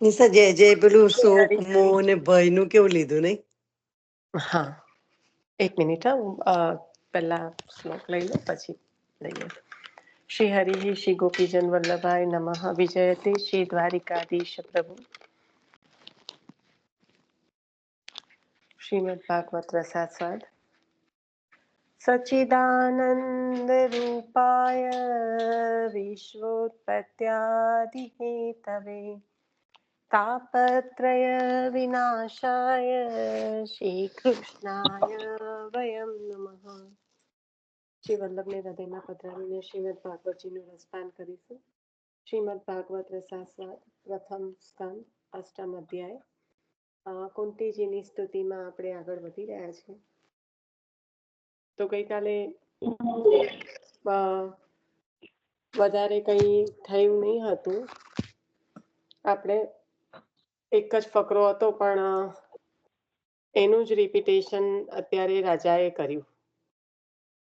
નિશા જે પેલું શોક મોહ ને ભય નું કેવું લીધું નહીં? હા, એક મિનિટ. હું પહેલા શ્લોક લઈ લો પછી લઈએ. શ્રી હરિ શ્રી ગોપીજન વલ્લભાય નમઃ વિજયતે શ્રી દ્વારિકાધીશ પ્રભુ. શ્રીમદ ભાગવત રસાસ્વાદ. સચ્ચિદાનંદ રૂપાય વિશ્વોત્પત્યાદિ હેતવે તાપત્રય વિનાશાય શ્રી કૃષ્ણાય વયમ નમઃ. શ્રી વલ્લભને હૃદયમાં પધરાવીને શ્રીમદ ભાગવતજીનું રસપાન કરીશું. શ્રીમદ ભાગવત રસાસ્વાદ પ્રથમ સ્કંદ અષ્ટમ અધ્યાય. કુંતીજીની સ્તુતિમાં આપણે આગળ વધી રહ્યા છીએ. તો ગઈકાલે વધારે કંઈ થયું નહીં હતું. આપણે એક જ ફકરો હતો, પણ એનું જ રિપીટેશન અત્યારે રાજાએ કર્યું.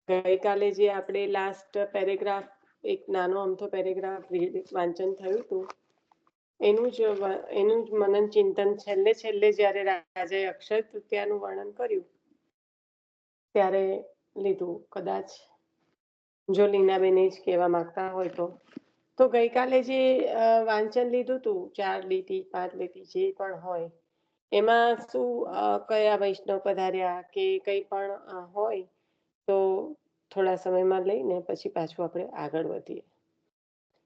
ગઈકાલે જે આપણે લાસ્ટ પેરેગ્રાફ, એક નાનો અમથો પેરેગ્રાફ વાંચન થયું હતું, એનું જ મનન ચિંતન છેલ્લે જ્યારે રાજાએ અક્ષય તૃતીયાનું વર્ણન કર્યું ત્યારે લીધું. કદાચ જો લીનાબેન જ કહેવા માંગતા હોય તો ગઈકાલે જે વાંચન લીધું હતું, 4 લીટી 5 લીટી જે પણ હોય, એમાં શું કયા વૈષ્ણવ પધાર્યા કે કંઈ પણ હોય તો થોડા સમયમાં લઈને પછી પાછું આપણે આગળ વધીએ.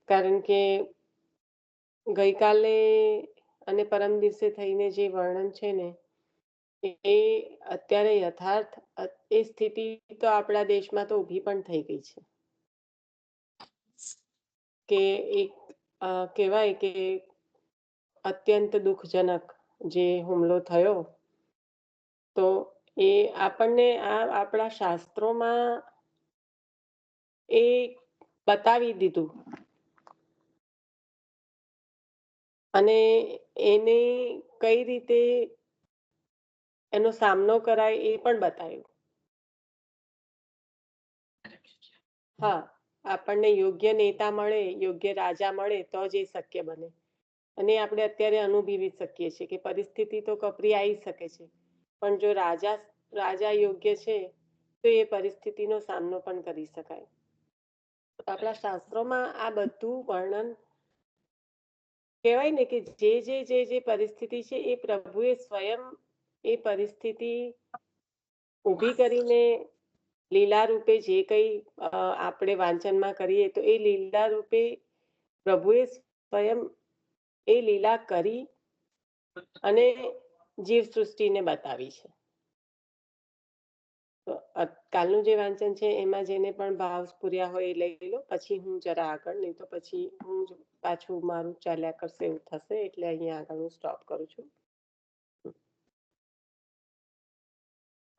કારણ કે ગઈકાલે અને પરમ દિવસે થઈને જે વર્ણન છે ને, એ અત્યારે યથાર્થ એ સ્થિતિ તો આપણા દેશમાં તો ઊભી પણ થઈ ગઈ છે કે એક કહેવાય કે અત્યંત દુઃખજનક જે હુમલો થયો, તો એ આપણને આપણા શાસ્ત્રોમાં એ બતાવી દીધું અને એને કઈ રીતે એનો સામનો કરાય એ પણ બતાવ્યું. હા, આપણને યોગ્ય નેતા મળે, યોગ્ય રાજા મળે તો જ એ શક્ય બને. અને આપણે અત્યારે અનુભવી શકીએ છીએ કે પરિસ્થિતિ તો કપરી આવી શકે છે, પણ જો રાજા યોગ્ય છે તો એ પરિસ્થિતિનો સામનો પણ કરી શકાય. આપણા શાસ્ત્રોમાં આ બધું વર્ણન કહેવાય ને કે જે પરિસ્થિતિ છે એ પ્રભુએ સ્વયં એ પરિસ્થિતિ ઊભી કરીને લીલા રૂપે જે કંઈ આપણે વાંચનમાં કરીએ તો એ લીલા રૂપે પ્રભુએ સ્વયં એ લીલા કરી અને જીવ સૃષ્ટિને બતાવી છે. તો કાલનું જે વાંચન છે એમાં જેને પણ ભાવ પૂર્યા હોય એ લઈ લો, પછી હું જરા આગળ, નહીં તો પછી હું પાછું મારું ચાલ્યા કરશે એવું થશે. એટલે અહીંયા આગળ હું સ્ટોપ કરું છું.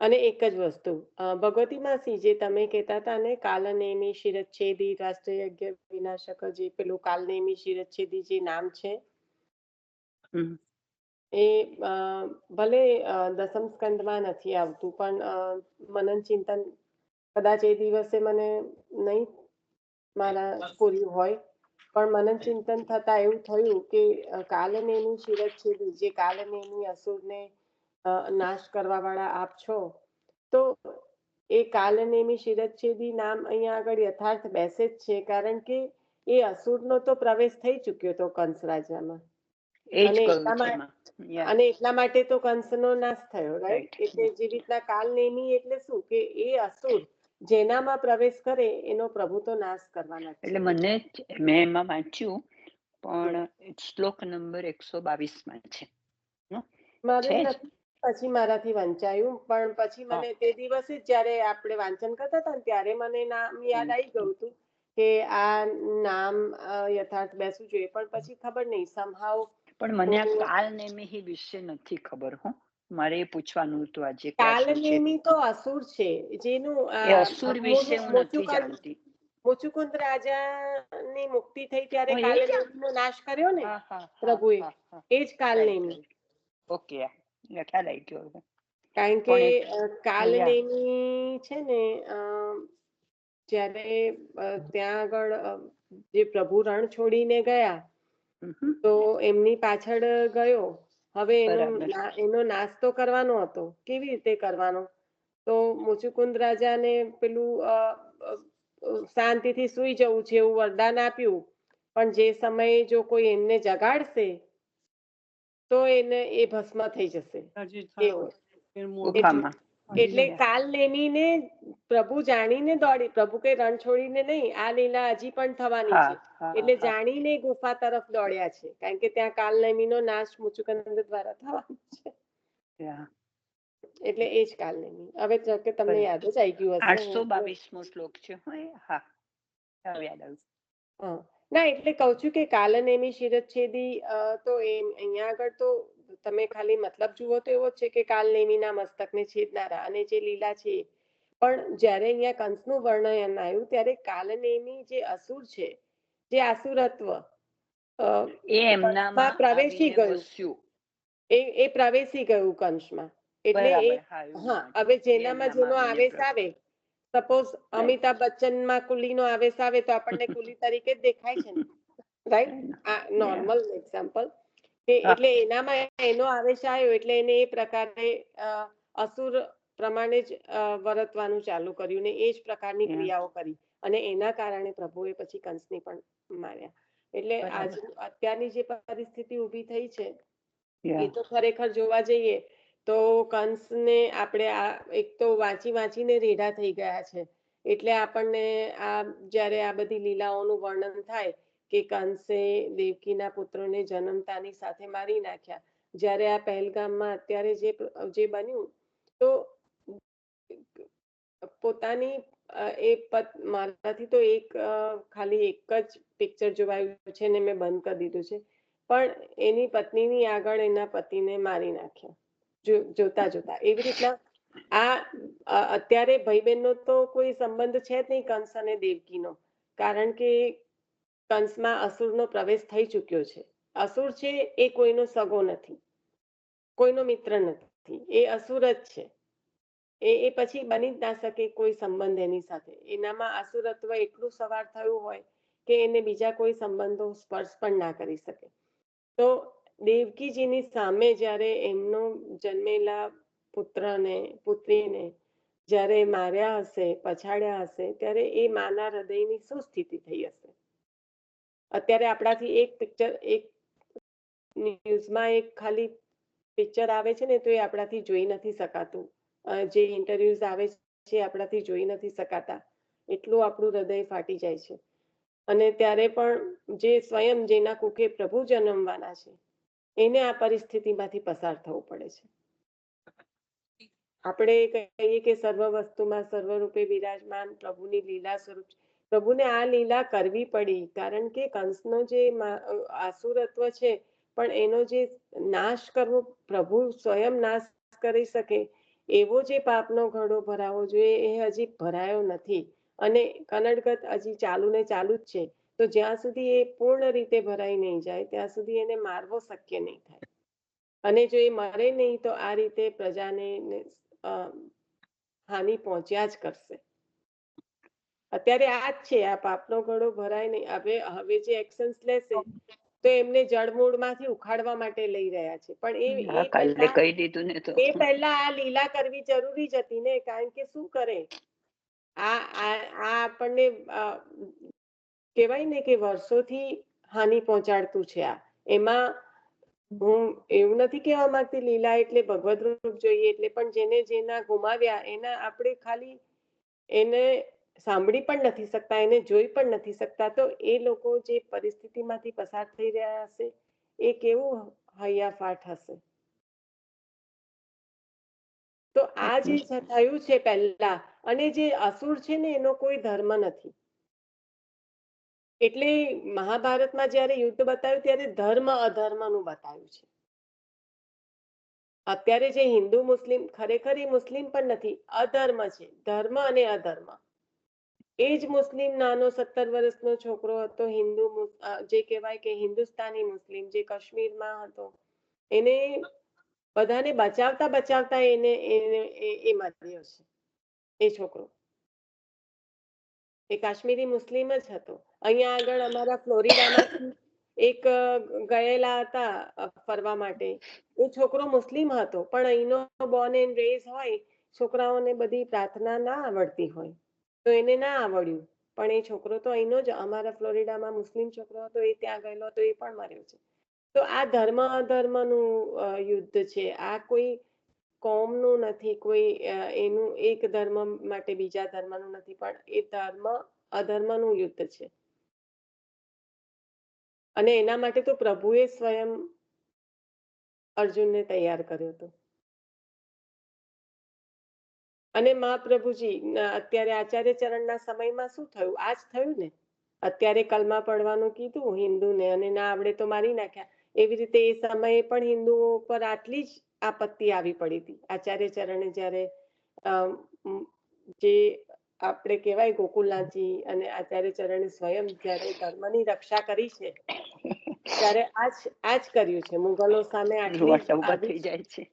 અને એક જ વસ્તુ, ભગવતી માસી, જે તમે કહેતા હતા ને, કાલનેમી શિરચ્છેદી રાષ્ટ્રીય યજ્ઞ વિનાશક, જે પેલું કાલનેમી શિરચ્છેદી જે નામ છે, એ ભલે દસમ સ્કંદમાં નથી આવતું, પણ મનન ચિંતન કદાચ એ દિવસે મને નહીં મારા પૂર્યું હોય, પણ મનન ચિંતન થતા એવું થયું કે કાલનેમી શિરચ્છેદી, જે કાલનેમી અસુરને નાશ કરવા વાળા આપ છો, તો એ કાલનેમી શિરચ્છેદી નામ અહીંયા આગળ યથાર્થ બેસે જ છે. કારણ કે એ અસુરનો તો પ્રવેશ થઈ ચુક્યો હતો કંસ રાજામાં, અને એટલા માટે તો કંસનો નાશ થયો, રાઈટ? એટલે જે રીતના કાલનેમી એટલે શું કે એ અસુર જેનામાં પ્રવેશ કરે એનો પ્રભુ તો નાશ કરવાના. એટલે મેં એમાં વાંચ્યું, પણ શ્લોક નંબર 122 છે. પછી મારાથી વંચાયું, પણ પછી મને તે દિવસે જયારે આપણે વાંચન કરતા હતા ને ત્યારે મને નામ યાદ આવી ગયું હતું કે આ નામ યથાર્થ બેસવું જોઈએ, પણ પછી ખબર નહીં, સમહાવ. પણ મને આ કાલનેમી વિશે નથી ખબર. મારે એ પૂછવાનું હતું આજે. કાલનેમી તો અસુર છે, જેનું અસુર વિશે હું નથી જાણતી. મુચુકુંદ રાજાની મુક્તિ થઈ ત્યારે કાલનેમીનો નાશ કર્યો ને પ્રભુએ, એ જ કાલનેમી. ઓકે, ખ્યાલ આવી ગયો. કારણ કે કાલનેમી છે ને, જ્યારે ત્યાં આગળ જે પ્રભુ રણ છોડીને ગયા હમ. તો એમની પાછળ ગયો. હવે બરાબર. એનો નાશ તો કરવાનો હતો. કેવી રીતે કરવાનો? તો મુચુકુંદ રાજાને પેલું શાંતિથી સુઈ જવું છે એવું વરદાન આપ્યું. પણ જે સમયે જો કોઈ એમને જગાડશે તો એને એ ભસ્મ થઈ જશે. એવું. ગુફામાં. એટલે કાલ નેમીને પ્રભુ જાણીને દોડી, પ્રભુ કઈ રણ છોડીને નહીં, આ લીલા હજી પણ થવાની હા છે. હા એટલે હા. જાણીને ગુફા તરફ દોડ્યા છે, કારણ કે ત્યાં કાલ નેમીનો નાશ મુચુકંદ દ્વારા થવાનો છે. Yeah. એટલે એ જ કાલ નેમી. હવે જો કે તમને બરાબર. યાદ જ આવી ગયું હશે. 822મો શ્લોક છે. હા હવે યાદ આવ્યું. હા. ના, એટલે કહું છું કે કાલ નેમી શિરચ્છેદી, તો અહીંયા આગળ તો તમે ખાલી મતલબ જુઓ તો એવો જ છે કે કાલ નેમીના મસ્તકને છેદનારા અને જે લીલા છે. પણ જ્યારે અહીંયા કંસનું વર્ણન આવ્યું ત્યારે કાલનેમી જે અસુર છે, જે આસુરત્વ એ એમનામાં પ્રવેશી આવીને ગયું, વસ્યું. એ પ્રવેશી ગયું કંસમાં. એટલે એ બરાબર. હા એવું હા, સમજવું. હવે એ જેનામાં એમનામાં જેનો આવીને આવેશ આવે, સપોઝ અમિતાભ બચ્ચનમાં કુલીનો આવેશ આવે તો આપણને કુલી તરીકે જ દેખાય છે ને, રાઈટ? આ નોર્મલ એક્ઝામ્પલ કે એટલે એનામાં એનો આવેશ આવ્યો એટલે એને એ પ્રકારે અસુર પ્રમાણે જ વર્તવાનું ચાલુ કર્યું ને એ જ પ્રકારની ક્રિયાઓ કરી અને એના કારણે પ્રભુએ પછી કંસને પણ માર્યા. એટલે આજ અત્યારની જે પરિસ્થિતિ ઊભી થઈ છે એ તો ખરેખર જોવા જઈએ તો કંસને આપણે આ એક તો વાંચીને રેઢા થઈ ગયા છે. એટલે આપણને આ જ્યારે આ બધી લીલાઓનું વર્ણન થાય કે કંસે દેવકીના પુત્રોને જન્મતાની સાથે મારી નાખ્યા. જ્યારે આ પહેલગામમાં અત્યારે જે બન્યું તો પોતાની મારાથી તો ખાલી એક જ પિક્ચર જોવાયું છે ને મેં બંધ કરી દીધું છે. પણ એની પત્નીની આગળ એના પતિને મારી નાખ્યા જોતા જોતા. એવી રીતના આ અત્યારે ભાઈ બહેનનો તો કોઈ સંબંધ છે જ નહીં કંસ અને દેવકીનો, કારણ કે કંસમાં અસુરનો પ્રવેશ થઈ ચૂક્યો છે. અસુર છે એ કોઈનો સગો નથી, કોઈનો મિત્ર નથી, એ અસુર જ છે. એ પછી બની જ ના શકે કોઈ સંબંધ એની સાથે. એનામાં આસુરત્વ એટલું સવાર થયું હોય કે એને બીજા કોઈ સંબંધો સ્પર્શ પણ ના કરી શકે. તો દેવકીજીની સામે જ્યારે એમનો જન્મેલા પુત્રને પુત્રીને જ્યારે માર્યા હશે, પછાડ્યા હશે, ત્યારે એ માના હૃદયની શું સ્થિતિ થઈ હશે? અત્યારે આપણાથી એક પિક્ચર, એક ન્યૂઝમાં એક ખાલી પિક્ચર આવે છે ને તો એ આપણાથી જોઈ નથી શકાતું. જે ઇન્ટરવ્યુઝ આવે છે આપણાથી જોઈ નથી શકાતા. એટલું આપણું હૃદય ફાટી જાય છે. અને ત્યારે પણ જે સ્વયં જેના કુખે પ્રભુ જન્મવાના છે એને આ પરિસ્થિતિમાંથી પસાર થવું પડે છે. આપણે કહીએ કે સર્વ વસ્તુમાં સર્વરૂપે વિરાજમાન પ્રભુની લીલા સ્વરૂપ. પ્રભુને આ લીલા કરવી પડી કારણ કે કંસનો જે આસુરત્વ છે પણ એનો જે નાશ કરવો, પ્રભુ સ્વયં નાશ કરી શકે એવો જે પાપનો ઘડો ભરાવો જોઈએ એ હજી ભરાયો નથી. અને કનડગત હજી ચાલુ ને ચાલુ જ છે. તો જ્યાં સુધી એ પૂર્ણ રીતે ભરાઈ નહીં જાય ત્યાં સુધી એને મારવો શક્ય નહીં થાય. અને જો એ મરે નહીં તો આ રીતે પ્રજાને હાનિ પહોંચ્યા જ કરશે. અત્યારે આ જ છે, આ પાપનો ઘડો ભરાય નહીં. હવે જે એક્શન્સ લેશે તો એમને જળમૂળમાંથી ઉખાડવા માટે લઈ રહ્યા છે. પણ કાલે કહી દીધું ને તો. એ પહેલા આ લીલા કરવી જરૂરી જ હતી ને, કારણ કે શું કરે આ આપણને કહેવાય ને કે વર્ષોથી હાનિ પહોંચાડતું છે. આ એમાં હું એવું નથી કહેવા માંગતી લીલા એટલે ભગવદ રૂપ જોઈએ એટલે, પણ જેને જેના ગુમાવ્યા એના આપણે ખાલી એને સાંભળી પણ નથી શકતા, એને જોઈ પણ નથી શકતા. તો એ લોકો જે પરિસ્થિતિમાંથી પસાર થઈ રહ્યા હશે એ કેવું હૈયાફાટ હશે. તો આ જે થયું છે પહેલા, અને જે અસુર છે ને એનો કોઈ ધર્મ નથી. એટલે મહાભારતમાં જ્યારે યુદ્ધ બતાવ્યું ત્યારે ધર્મ અધર્મનું બતાવ્યું છે. અત્યારે જે હિન્દુ મુસ્લિમ, ખરેખર એ મુસ્લિમ પણ નથી, અધર્મ છે. ધર્મ અને અધર્મ. એ જ મુસ્લિમ નાનો 17 વર્ષનો છોકરો હતો, હિન્દુ જે કહેવાય કે હિન્દુસ્તાની મુસ્લિમ, જે કાશ્મીરમાં હતો, એને બધાને બચાવતા બચાવતા એને માર્યો છે. એ છોકરો એ કાશ્મીરી મુસ્લિમ જ હતો. અહીંયા આગળ અમારા ફ્લોરિડામાંથી એક ગયેલા હતા ફરવા માટે. એ છોકરો મુસ્લિમ હતો, પણ અહીંનો બોર્ન એન્ડ રેઝ હોય, છોકરાઓને બધી પ્રાર્થના ના આવડતી હોય, તો એને ના આવડ્યું. પણ એ છોકરો તો અહીંનો જ, અમારા ફ્લોરિડામાં મુસ્લિમ છોકરો હતો, એ ત્યાં ગયેલો હતો, એ પણ મર્યો છે. તો આ ધર્મ અધર્મનું યુદ્ધ છે. આ કોઈ કોમનું નથી, કોઈ એનું એક ધર્મ માટે બીજા ધર્મનું નથી, પણ એ ધર્મ અધર્મનું યુદ્ધ છે. અને એના માટે તો પ્રભુએ સ્વયં અર્જુનને તૈયાર કર્યો હતો. અને મહાપ્રભુજી અત્યારે આચાર્ય ચરણના સમયમાં શું થયું? આજ થયું ને. અત્યારે કલમા પડવાનું કીધું હિન્દુને, અને ના આવડે તો મારી નાખ્યા. એવી રીતે એ સમયે પણ હિન્દુઓ પર આટલી જ આપત્તિ આવી પડી હતી. આચાર્ય ચરણે જ્યારે જે આપણે કહેવાય ગોકુલનાથજી અને આચાર્ય ચરણે સ્વયં જ્યારે ધર્મની રક્ષા કરી છે, ત્યારે આજ કર્યું છે. મુગલો સામે રૂવાટા ઉભા આવી થઈ જાય છે.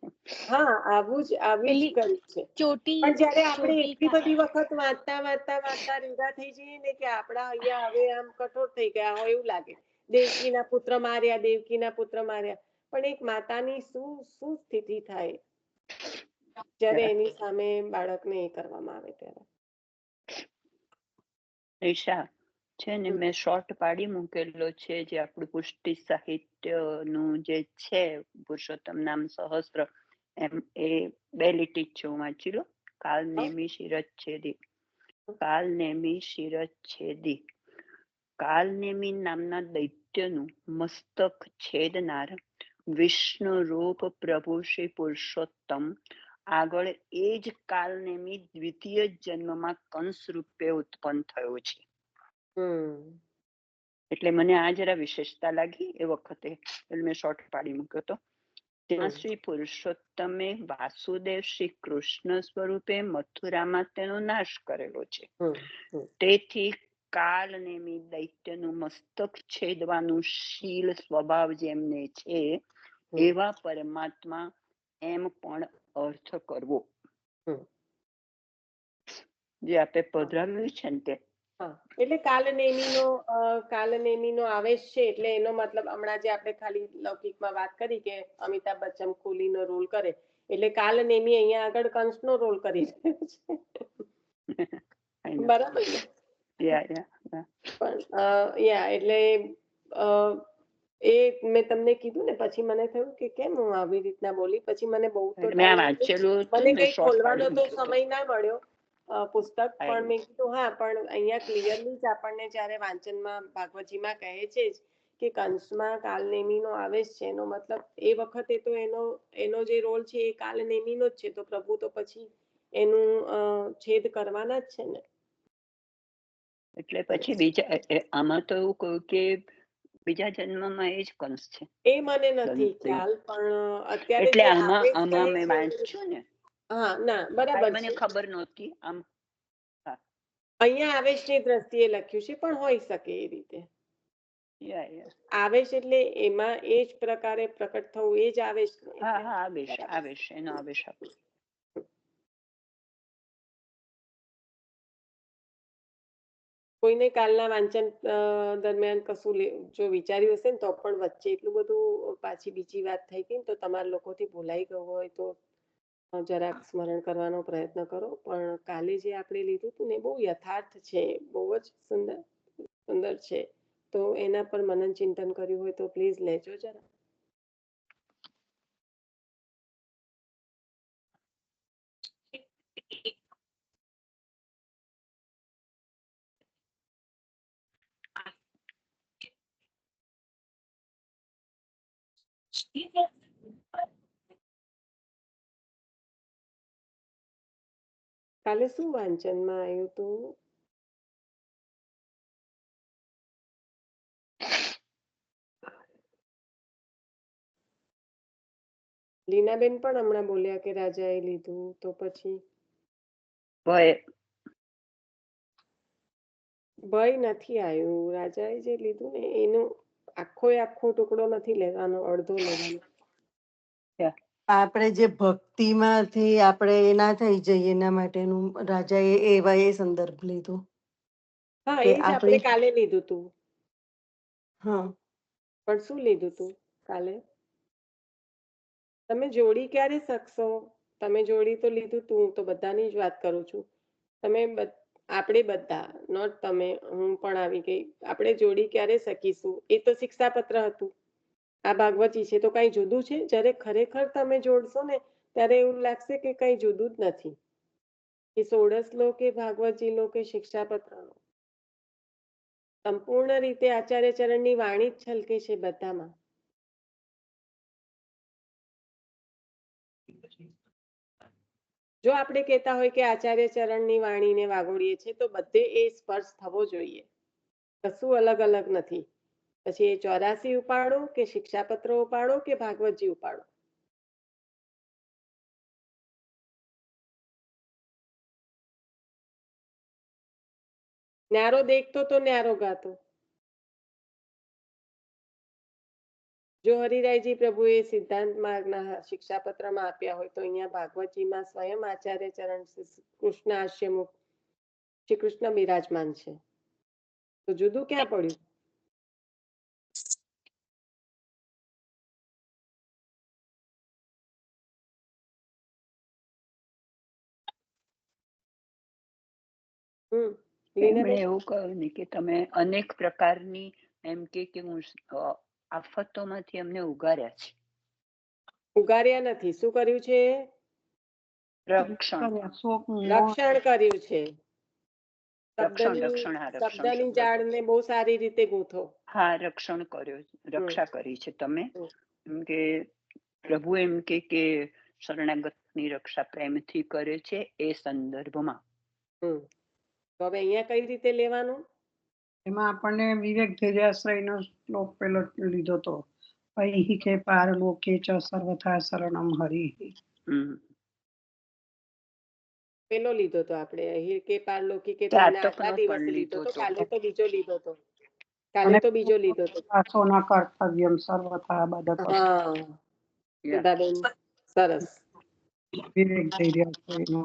હા, આવું જ પેલી કર્યું છે. ચોટી પણ જયારે આપણે ચોટીલ એટલી બધી વખત વાંચતા રીંગા થઈ જઈએ ને કે આપણા અહીંયા હવે આમ કઠોર થઈ ગયા હોય એવું લાગે. દેવકીના પુત્ર માર્યા, દેવકીના પુત્ર માર્યા. પણ એક માતાની શું સ્થિતિ થાય જ્યારે એની સામે બાળકને એ કરવામાં આવે ત્યારે. ઈશા છે ને, મેં શોર્ટ પાડી મૂકેલો છે, જે આપણું પુષ્ટિ સાહિત્યનું જે છે, પુરુષોત્તમ નામ સહસ્ત્ર, એમ એ 2 લીટી છે. હું વાંચી લો. કાલ નેમી શિરચ્છેદી. કાલ નેમી શિરચ્છેદી. કાલ નેમી નામના દૈત્યનું મસ્તક છેદનાર વિષ્ણુ રૂપ પ્રભુ શ્રી પુરુષોત્તમ આગળ એ જ કાલનેમી દ્વિતીય જન્મમાં કંસ રૂપે ઉત્પન્ન થયો છે. એટલે મને આ જરા વિશેષતા લાગી એ વખતે, એટલે મેં શોર્ટ પાડી મૂક્યો હતો. ત્યાં શ્રી પુરુષોત્તમે વાસુદેવ શ્રી કૃષ્ણ સ્વરૂપે મથુરામાં તેનો નાશ કરેલો છે. તેથી કાલનેમી દૈત્યનું મસ્તક છેદવાનું શીલ સ્વભાવ જેમને છે, એવા પરમાત્મા એમ પણ અર્થ કરવો. જે આપણે પધરાવ્યું છે ને તે. એટલે કાલનેમીનો આવેશ છે. એટલે એનો મતલબ હમણાં જે આપણે ખાલી લૌકિકમાં વાત કરી કે અમિતાભ બચ્ચન કુલીનો રોલ કરે, એટલે કાલનેમી અહીંયા આગળ કંસનો રોલ કરી રહ્યો છે. બરાબર ને? એટલે એ મેં તમને કીધું ને, પછી મને થયું કે કેમ હું આવી રીતના બોલી. પછી મને બહુ તો મને કઈ ખોલવાનો તો સમય ના મળ્યો પુસ્તક, પણ મેં કીધું હા, પણ અહીંયા ક્લિયરલી જ આપણને જ્યારે વાંચનમાં ભાગવતજીમાં કહે છે કે કંસમાં કાલનેમીનો આવેશ છે, એનો મતલબ એ વખતે તો એનો જે રોલ છે એ કાલનેમીનો જ છે. તો પ્રભુ તો પછી એનું છેદ કરવાના જ છે ને. એટલે પછી બીજા આમાં તો એવું કહ્યું કે બીજા જન્મમાં એ જ કંસ છે. એ મને નથી ખ્યાલ, પણ અત્યારે એટલે આમાં મેં વાંચ્યું ને. હા, ના, બરાબર મને ખબર નહોતી. આમ અહીંયા આવેશની દ્રષ્ટિએ લખ્યું છે, પણ હોઈ શકે એ રીતે. આવેશ એટલે એમાં એ જ પ્રકારે પ્રકટ થવું, એ જ આવેશ. આવેશ એનો આવેશ આપણો. કોઈને કાલના વાંચન દરમિયાન કશું જો વિચાર્યું હશે ને, તો પણ વચ્ચે એટલું બધું પાછી બીજી વાત થઈ ગઈ તો તમારા લોકોથી ભૂલાઈ ગયું હોય તો જરાક સ્મરણ કરવાનો પ્રયત્ન કરો. પણ કાલે જે આપણે લીધું હતું ને, બહુ યથાર્થ છે, બહુ જ સુંદર છે. તો એના પર મનન ચિંતન કર્યું હોય તો પ્લીઝ લેજો જરા. કાલે શું વાંચનમાં આવ્યું હતું? લીનાબેન પણ હમણાં બોલ્યા કે રાજાએ લીધું, તો પછી ભય નથી આવ્યું. રાજાએ જે લીધું ને એનો આખો ટુકડો નથી લેવાનો, અડધો લેવાનો. આપણે જે ભક્તિમાંથી આપણે ના થઈ જઈએ એના માટેનું રાજાએ એવા એ સંદર્ભ લીધું. હા, એ જ આપણે કાલે લીધું હતું. હા, પણ શું લીધું તું કાલે? તમે જોડી ક્યારે શકશો? તમે જોડી તો લીધું તું, હું તો બધાની જ વાત કરું છું. તમે આપણે બધા, નોટ તમે, હું પણ આવી ગઈ. આપણે જોડી ક્યારે શકીશું? એ તો શિક્ષાપત્ર હતું. આ ભાગવતી છે તો કઈ જુદું છે? જ્યારે ખરેખર તમે જોડશો ને ત્યારે એવું લાગશે કે કઈ જુદું જ નથી. કે સોળસ લો કે ભાગવતજી લો કે શિક્ષાપત્ર લો, સંપૂર્ણ રીતે આચાર્ય ચરણની વાણી જ છલકે છે બધામાં. જો આપણે કહેતા હોય કે આચાર્ય ચરણની વાણીને વાગોડીએ છે તો બધે એ સ્પર્શ થવો જોઈએ, કશું અલગ અલગ નથી. પછી એ 84 ઉપાડો કે શિક્ષાપત્ર ઉપાડો કે ભાગવતજી ઉપાડો, ન્યારો દેખતો તો ન્યારો ગાતો. જો હરિરાયજી પ્રભુએ સિદ્ધાંત માર્ગના શિક્ષાપત્રમાં આપ્યા હોય તો અહીંયા ભાગવતજીમાં સ્વયં આચાર્ય ચરણ કૃષ્ણ આશ્યમુખ શ્રી કૃષ્ણ બિરાજમાન છે, તો જુદું ક્યાં પડ્યું? એમણે એવું કહ્યું ને કે તમે અનેક પ્રકારની એમ કે હું આફતોમાંથી અમને ઉગાર્યા છે. ઉગાર્યા નથી, શું કર્યું છે? રક્ષણ રક્ષણ કર્યું છે. રક્ષણ શબ્દની જાળને બહુ સારી રીતે ગૂંથો. હા, રક્ષણ કર્યો, રક્ષા કરી છે તમે. એમ કે પ્રભુ એમ કે શરણાગતની રક્ષા પ્રેમથી કરે છે એ સંદર્ભમાં. તો હવે અહીંયા કઈ રીતે લેવાનું? એમાં આપણને વિવેક ધૈર્યાશ્રયનો શ્લોક પેલો લીધો તો, અહીં કે પાર લોકે ચ સર્વથા શરણમ હરિ. પેલો લીધો તો આપણે અહીં કે પારલોકી કે ચાતકનો દિવસે પણ લીધો તો, લીધો તો. કાલે તો બીજો લીધો તો. કાલે તો બીજો લીધો તો. દાસોના કર્તવ્યમ સર્વથા બદત. હા, સુધાબેન સરસ. વિવેક ધૈર્યાશ્રયનો.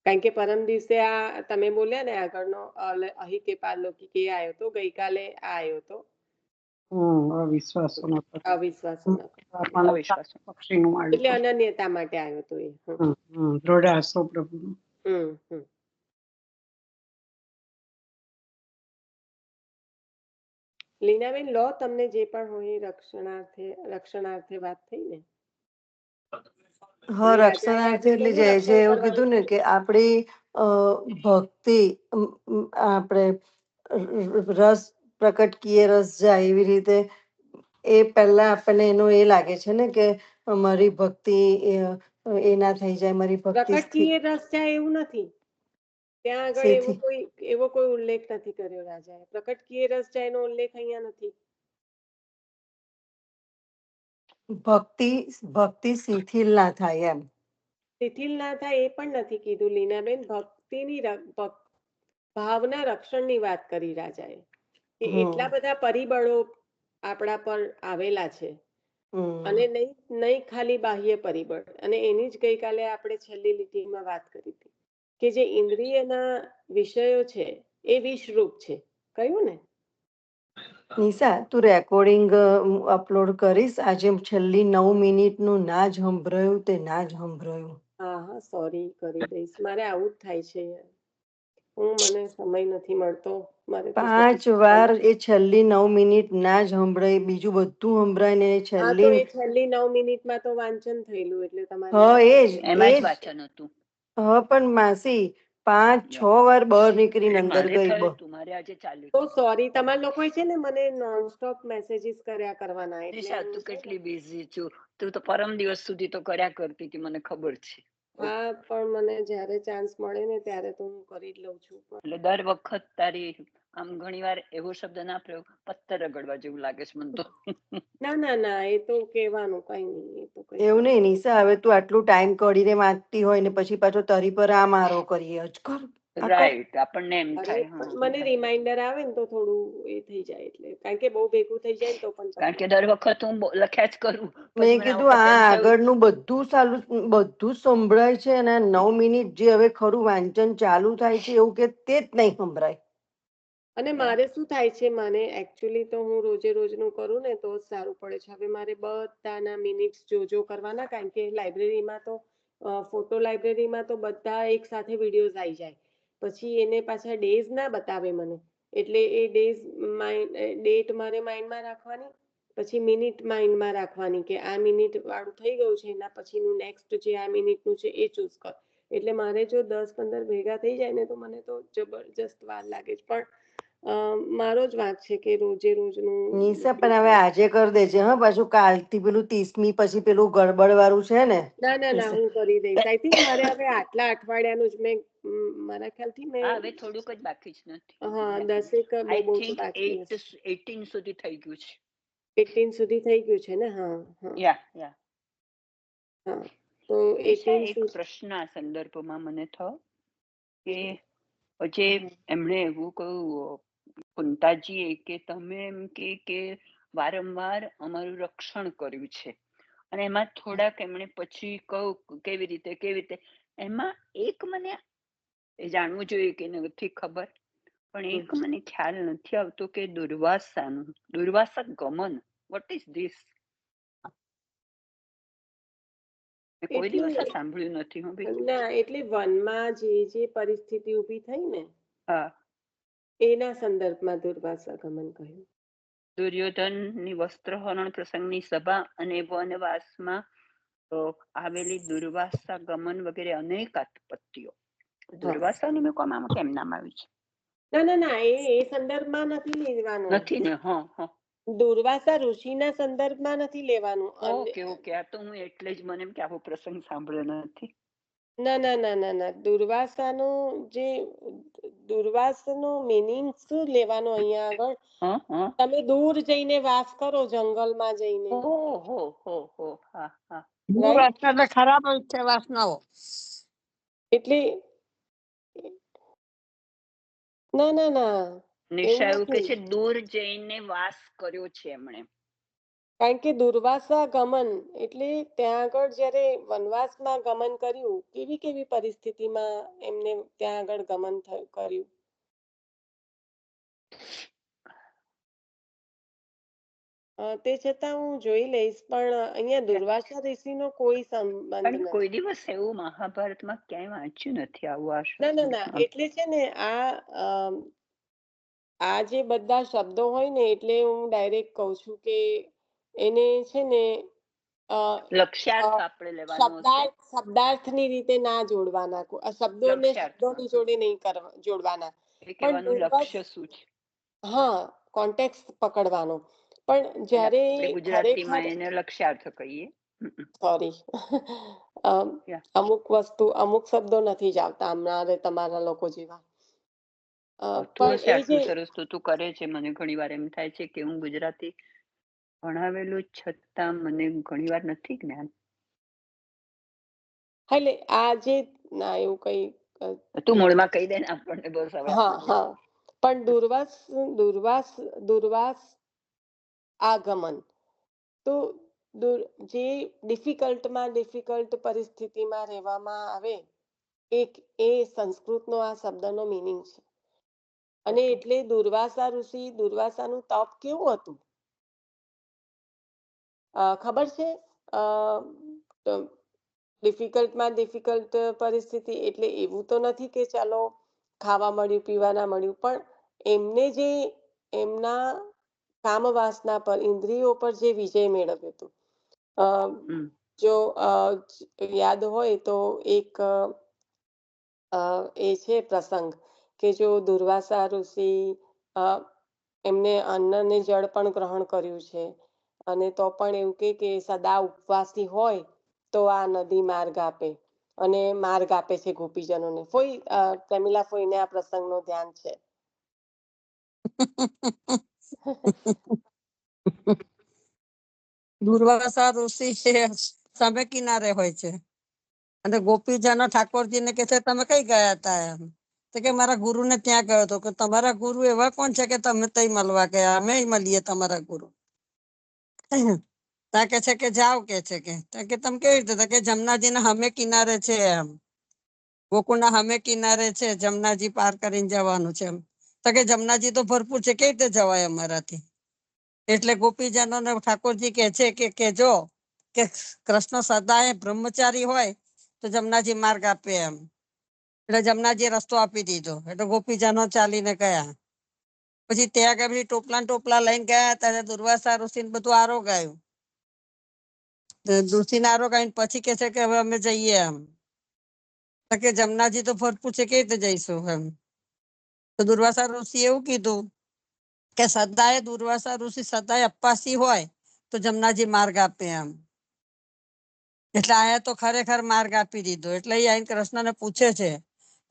કારણ કે પરમ દિવસે આ તમે બોલ્યા ને આગળનો અહીં કે પારલોકી કે આવ્યો તો, ગઈકાલે આ આવ્યો તો અવિશ્વાસો અવિશ્વાસો એટલે અનન્યતા માટે આવ્યો તો એ. દ્રઢ આશો પ્રભુનો. લીનાબેન લો, તમને જે પણ હોય રક્ષણાર્થે વાત થઈ ને? હા, રક્ષણાર્થે એટલે જે એવું કીધું ને કે આપણી ભક્તિ આપણે રસ પ્રકટ કીએ રસ જાય એવી રીતે એ પહેલા આપણને એનું એ લાગે છે ને કે મારી ભક્તિ એ ના થઈ જાય, મારી ભક્તિ પ્રકટ કીએ રસ જાય એવું નથી. ત્યાં આગળ એવો કોઈ ઉલ્લેખ નથી કર્યો રાજાએ. પ્રકટ કીએ રસ જાય નો ઉલ્લેખ અહીંયા નથી. ભક્તિ શિથિલ ના થાય એમ. શિથિલ ના થાય એ પણ નથી કીધું લીનાબેન. ભક્તિની ભાવના રક્ષણની વાત કરી રાજાએ કે એટલા બધા પરિબળો આપણા પર આવેલા છે અને નહીં ખાલી બાહ્ય પરિબળ. અને એની જ ગઈકાલે આપણે છેલ્લી લીટીમાં વાત કરી હતી કે જે ઇન્દ્રિયના વિષયો છે એ વિષરૂપ છે. કયું ને નિશા, તું રેકોર્ડિંગ અપલોડ કરીશ આજે? છેલ્લી 9 મિનિટનું ના જ સંભળાયું તે ના જ સંભળાયું. હા, સોરી, કરી દઈશ. મારે આવું જ થાય છે, મને સમય નથી મળતો. 5 વાર એ છેલ્લી 9 મિનિટ ના જ સંભળાય, બીજું બધું સંભળાય ને છેલ્લી 9 મિનિટમાં તો વાંચન થયેલું એટલે તમારે એમાં જ વાંચન હતું. પણ માસી 5-6 વાર બહાર નીકળીને અંદર ગઈ. મારે આજે ચાલ્યું. તો સોરી, તમારા લોકો છે ને મને નોનસ્ટોપ મેસેજીસ કર્યા કરવાના. એટલે તું કેટલી બિઝી છું. તું તો પરમ દિવસ સુધી તો કર્યા કરતી હતી, મને ખબર છે. હા, પણ મને જ્યારે ચાન્સ મળે ને ત્યારે તો હું કરી જ લઉં છું. એટલે દર વખત તારી આમ ઘણી વાર એવો શબ્દ ના પ્રયોગ, પથ્થર રગડવા જેવું લાગે છે મને તો. ના, એ તો કહેવાનું કઈ નહીં. એવું નહીં નિશા, હવે તું આટલું ટાઈમ કાઢીને વાંચતી હોય ને પછી પાછો તારી પર આ મારો કરીએ અજકર. રાઈટ, આપણને એમ થાય. મને રિમાઇન્ડર આવે ને તો થોડું એ થઈ જાય, એટલે કારણ કે બહુ ભેગું થઈ જાય ને તો પણ. કારણ કે દર વખત હું લખ્યા જ કરું. મેં કીધું આ આગળનું બધું સંભળાય છે અને 9 મિનિટ જે હવે ખરું વાંચન ચાલુ થાય છે એવું કે તે જ નહીં સંભળાય. અને મારે શું થાય છે, મને એકચ્યુઅલી તો હું રોજે રોજનું કરું ને તો જ સારું પડે છે. હવે મારે બધાના મિનિટ્સ જોજો કરવાના, કારણ કે લાઇબ્રેરીમાં તો ફોટો લાઇબ્રેરીમાં તો બધા એક સાથે વિડીયોઝ આવી જાય, પછી એને પાછા ડેઝ ના બતાવે મને, એટલે એ ડેઝ ડેટ મારે માઇન્ડમાં રાખવાની, પછી મિનિટ માઇન્ડમાં રાખવાની કે આ મિનિટ વાળું થઈ ગયું છે, એના પછીનું નેક્સ્ટ જે આ મિનિટનું છે એ ચૂઝ કર. એટલે મારે જો 10-15 ભેગા થઈ જાય ને તો મને તો જબરજસ્ત વાર લાગે છે. પણ મારો જ વાંક છે કે રોજે રોજનું નિશા પણ હવે આજે કરી દેજે હા, પાછું કાલથી પેલું 30મી પછી પેલું ગડબડ વાળું છે ને. ના ના ના, નિશા હું કરી દઈશ. આઈ થિંક મારે હવે આટલા અઠવાડિયાનું જ મેં મારા ખ્યાલથી હા, મેં હવે થોડુંક જ બાકી જ નથી. હા 10 આઈ બહુ તો થિંક બાકી હશે. 18 સુધી થઈ ગયું છે. 18 સુધી થઈ ગયું છે ને? હા હા યા હા, તો નિશા, 18 એક પ્રશ્ન આ સંદર્ભમાં મને થયો કે જે હા. એમણે એવું કહ્યું કુંતાજીએ કે તમે એમ કે વારંવાર અમારું રક્ષણ કર્યું છે, અને એમાં થોડાક એમણે પછી કહું કેવી રીતે એમાં એક મને એ જાણવું જોઈએ કે નથી ખબર, પણ એક મને ખ્યાલ નથી આવતો કે દુર્વાસા ગમન, વોટ ઇઝ ધીસ? મેં કોઈ દિવસ એટલે સાંભળ્યું નથી. હું બી ના, એટલે વનમાં જે પરિસ્થિતિ ઊભી થઈ ને હા, એના સંદર્ભમાં દુર્વાસા ગમન કહ્યું. દુર્યોધનની વસ્ત્રહરણ પ્રસંગની સભા અને વનવાસમાં આવેલી દુર્વાસા ગમન વગેરે અનેક આપત્તિઓ. દુર્વાસાનું મેં કોમ આમાં કેમ નામ આવ્યું છે? ના ના ના, એ સંદર્ભમાં નથી લેવાનું. નથી ને? હા, દુર્વાસા ઋષિના સંદર્ભમાં નથી લેવાનું. ઓકે. આ તો હું એટલે જ મને એમ કે આવો પ્રસંગ સાંભળ્યો નથી. ના ના ના ના ના, દુર્વાસાનો મિનિંગ શું લેવાનો અહીંયા આગળ? હા, તમે દૂર જઈને વાસ કરો, જંગલમાં જઈને, હો, હા. રાઈટ? એટલે ખરાબ છે વાસનાઓ. એટલે ના ના ના, એવું નિશા એવું કે નથી. છે દૂર જઈને વાસ કર્યો છે એમણે. કારણ કે દુર્વાસા ગમન એટલે ત્યાં આગળ જ્યારે વનવાસમાં ગમન કર્યું, કેવી કેવી પરિસ્થિતિમાં એમને ત્યાં આગળ ગમન કર્યું. તે છતાં હું જોઈ લઈશ, પણ અહીંયા દુર્વાસા ઋષિનો કોઈ સંબંધ પણ નથી. કોઈ દિવસ એવું મહાભારતમાં ક્યાંય વાંચ્યું નથી આવું ના ના ના, એટલે છે ને આ જે બધા શબ્દો હોય ને, એટલે હું ડાયરેક્ટ કહું છું કે એને છે ને લક્ષ્યાર્થ આપણે લેવાનો હશે. શબ્દાર્થની રીતે ના જોડવાના, શબ્દોને લક્ષ્યાર્થમાં શબ્દોની જોડે નહીં જોડવાના. એ પણ કહેવાનું લક્ષ્ય શું છે? હા, કોન્ટેક્સ્ટ પકડવાનો. પણ જ્યારે આપણે ખરેખર, ગુજરાતીમાં એને લક્ષ્યાર્થ કહીએ. સોરી, અમુક શબ્દો નથી જ આવતા અમારે તમારા લોકો જેવા. તું પણ હશે એ જે આટલું સરસ તો તું કરે છે. મને ઘણી વાર એમ થાય છે કે હું ગુજરાતી ભણાવેલું છતાં મને ઘણી વાર નથી જ્ઞાન. એટલે આ જે ના એવું કઈ તું મૂળમાં કહી દે ને આપણને, બસ હવે હા આપણે હા, પણ દુર્વાસ આગમન તો જે ડિફિકલ્ટ પરિસ્થિતિમાં રહેવામાં આવે, એ સંસ્કૃતનો આ શબ્દનો મિનિંગ છે. અને એટલે દુર્વાસાનું તપ કેવું હતું ખબર છે? ડિફિકલ્ટ પરિસ્થિતિ એટલે એવું તો નથી કે ચાલો ખાવા મળ્યું, પીવા ના મળ્યું, પણ એમને જે એમના કામ વાસના પર, ઇન્દ્રિયો પર જે વિજય મેળવ્યો હતો. જો યાદ હોય તો એક એ છે પ્રસંગ કે જો દુર્વાસા ઋષિ એમને અન્ન ને જળ પણ ગ્રહણ કર્યું છે, અને તો પણ એવું કે સદા ઉપવાસી હોય તો આ નદી માર્ગ આપે, અને માર્ગ આપે છે ગોપીજનોને. પ્રમીલા ફોઈને આ પ્રસંગ નું ધ્યાન છે? દુર્વાસા ઋષિ છે સામે કિનારે હોય છે, અને ગોપીજનો ઠાકોરજીને કે છે તમે કઈ ગયા હતા? એમ તો કે મારા ગુરુને ત્યાં ગયો હતો. કે તમારા ગુરુ એવા કોણ છે કે તમે તઈ મળવા ગયા? અમે મળીએ તમારા ગુરુ. ત્યાં કે છે કે જાઓ, કે છે કે તમે કેવી રીતે? કે જમનાજી ના હમે કિનારે છે, એમ ગોકુળના હમે કિનારે છે, જમનાજી પાર કરીને જવાનું છે. એમ તો તો કે જમનાજી તો ભરપૂર છે, કેવી રીતે જવાય અમારાથી? એટલે ગોપીજનોને ઠાકોરજી કહે છે કે કેજો કે કૃષ્ણ સદાય બ્રહ્મચારી હોય તો જમનાજી માર્ગ આપે એમ. એટલે જમનાજી રસ્તો આપી દીધો. એટલે ગોપીજનો ચાલીને ગયા. પછી ત્યાં આગળ પછી ટોપલા લઈને ગયા ત્યારે દુર્વાસા ઋષિ બધું આરોગાયું. ઋષિને આરોગાઈને પછી કે છે કે હવે અમે જઈએ એમ. તો કે જમનાજી તો ભરપૂર છે, કેવી રીતે જઈશું એમ? તો દુર્વાસા ઋષિ એવું કીધું કે સદાય દુર્વાસા ઋષિ સદાય અપ્પાસી હોય તો જમનાજી માર્ગ આપે એમ. એટલે આયા તો ખરેખર માર્ગ આપી દીધો. એટલે અહીં કૃષ્ણને પૂછે છે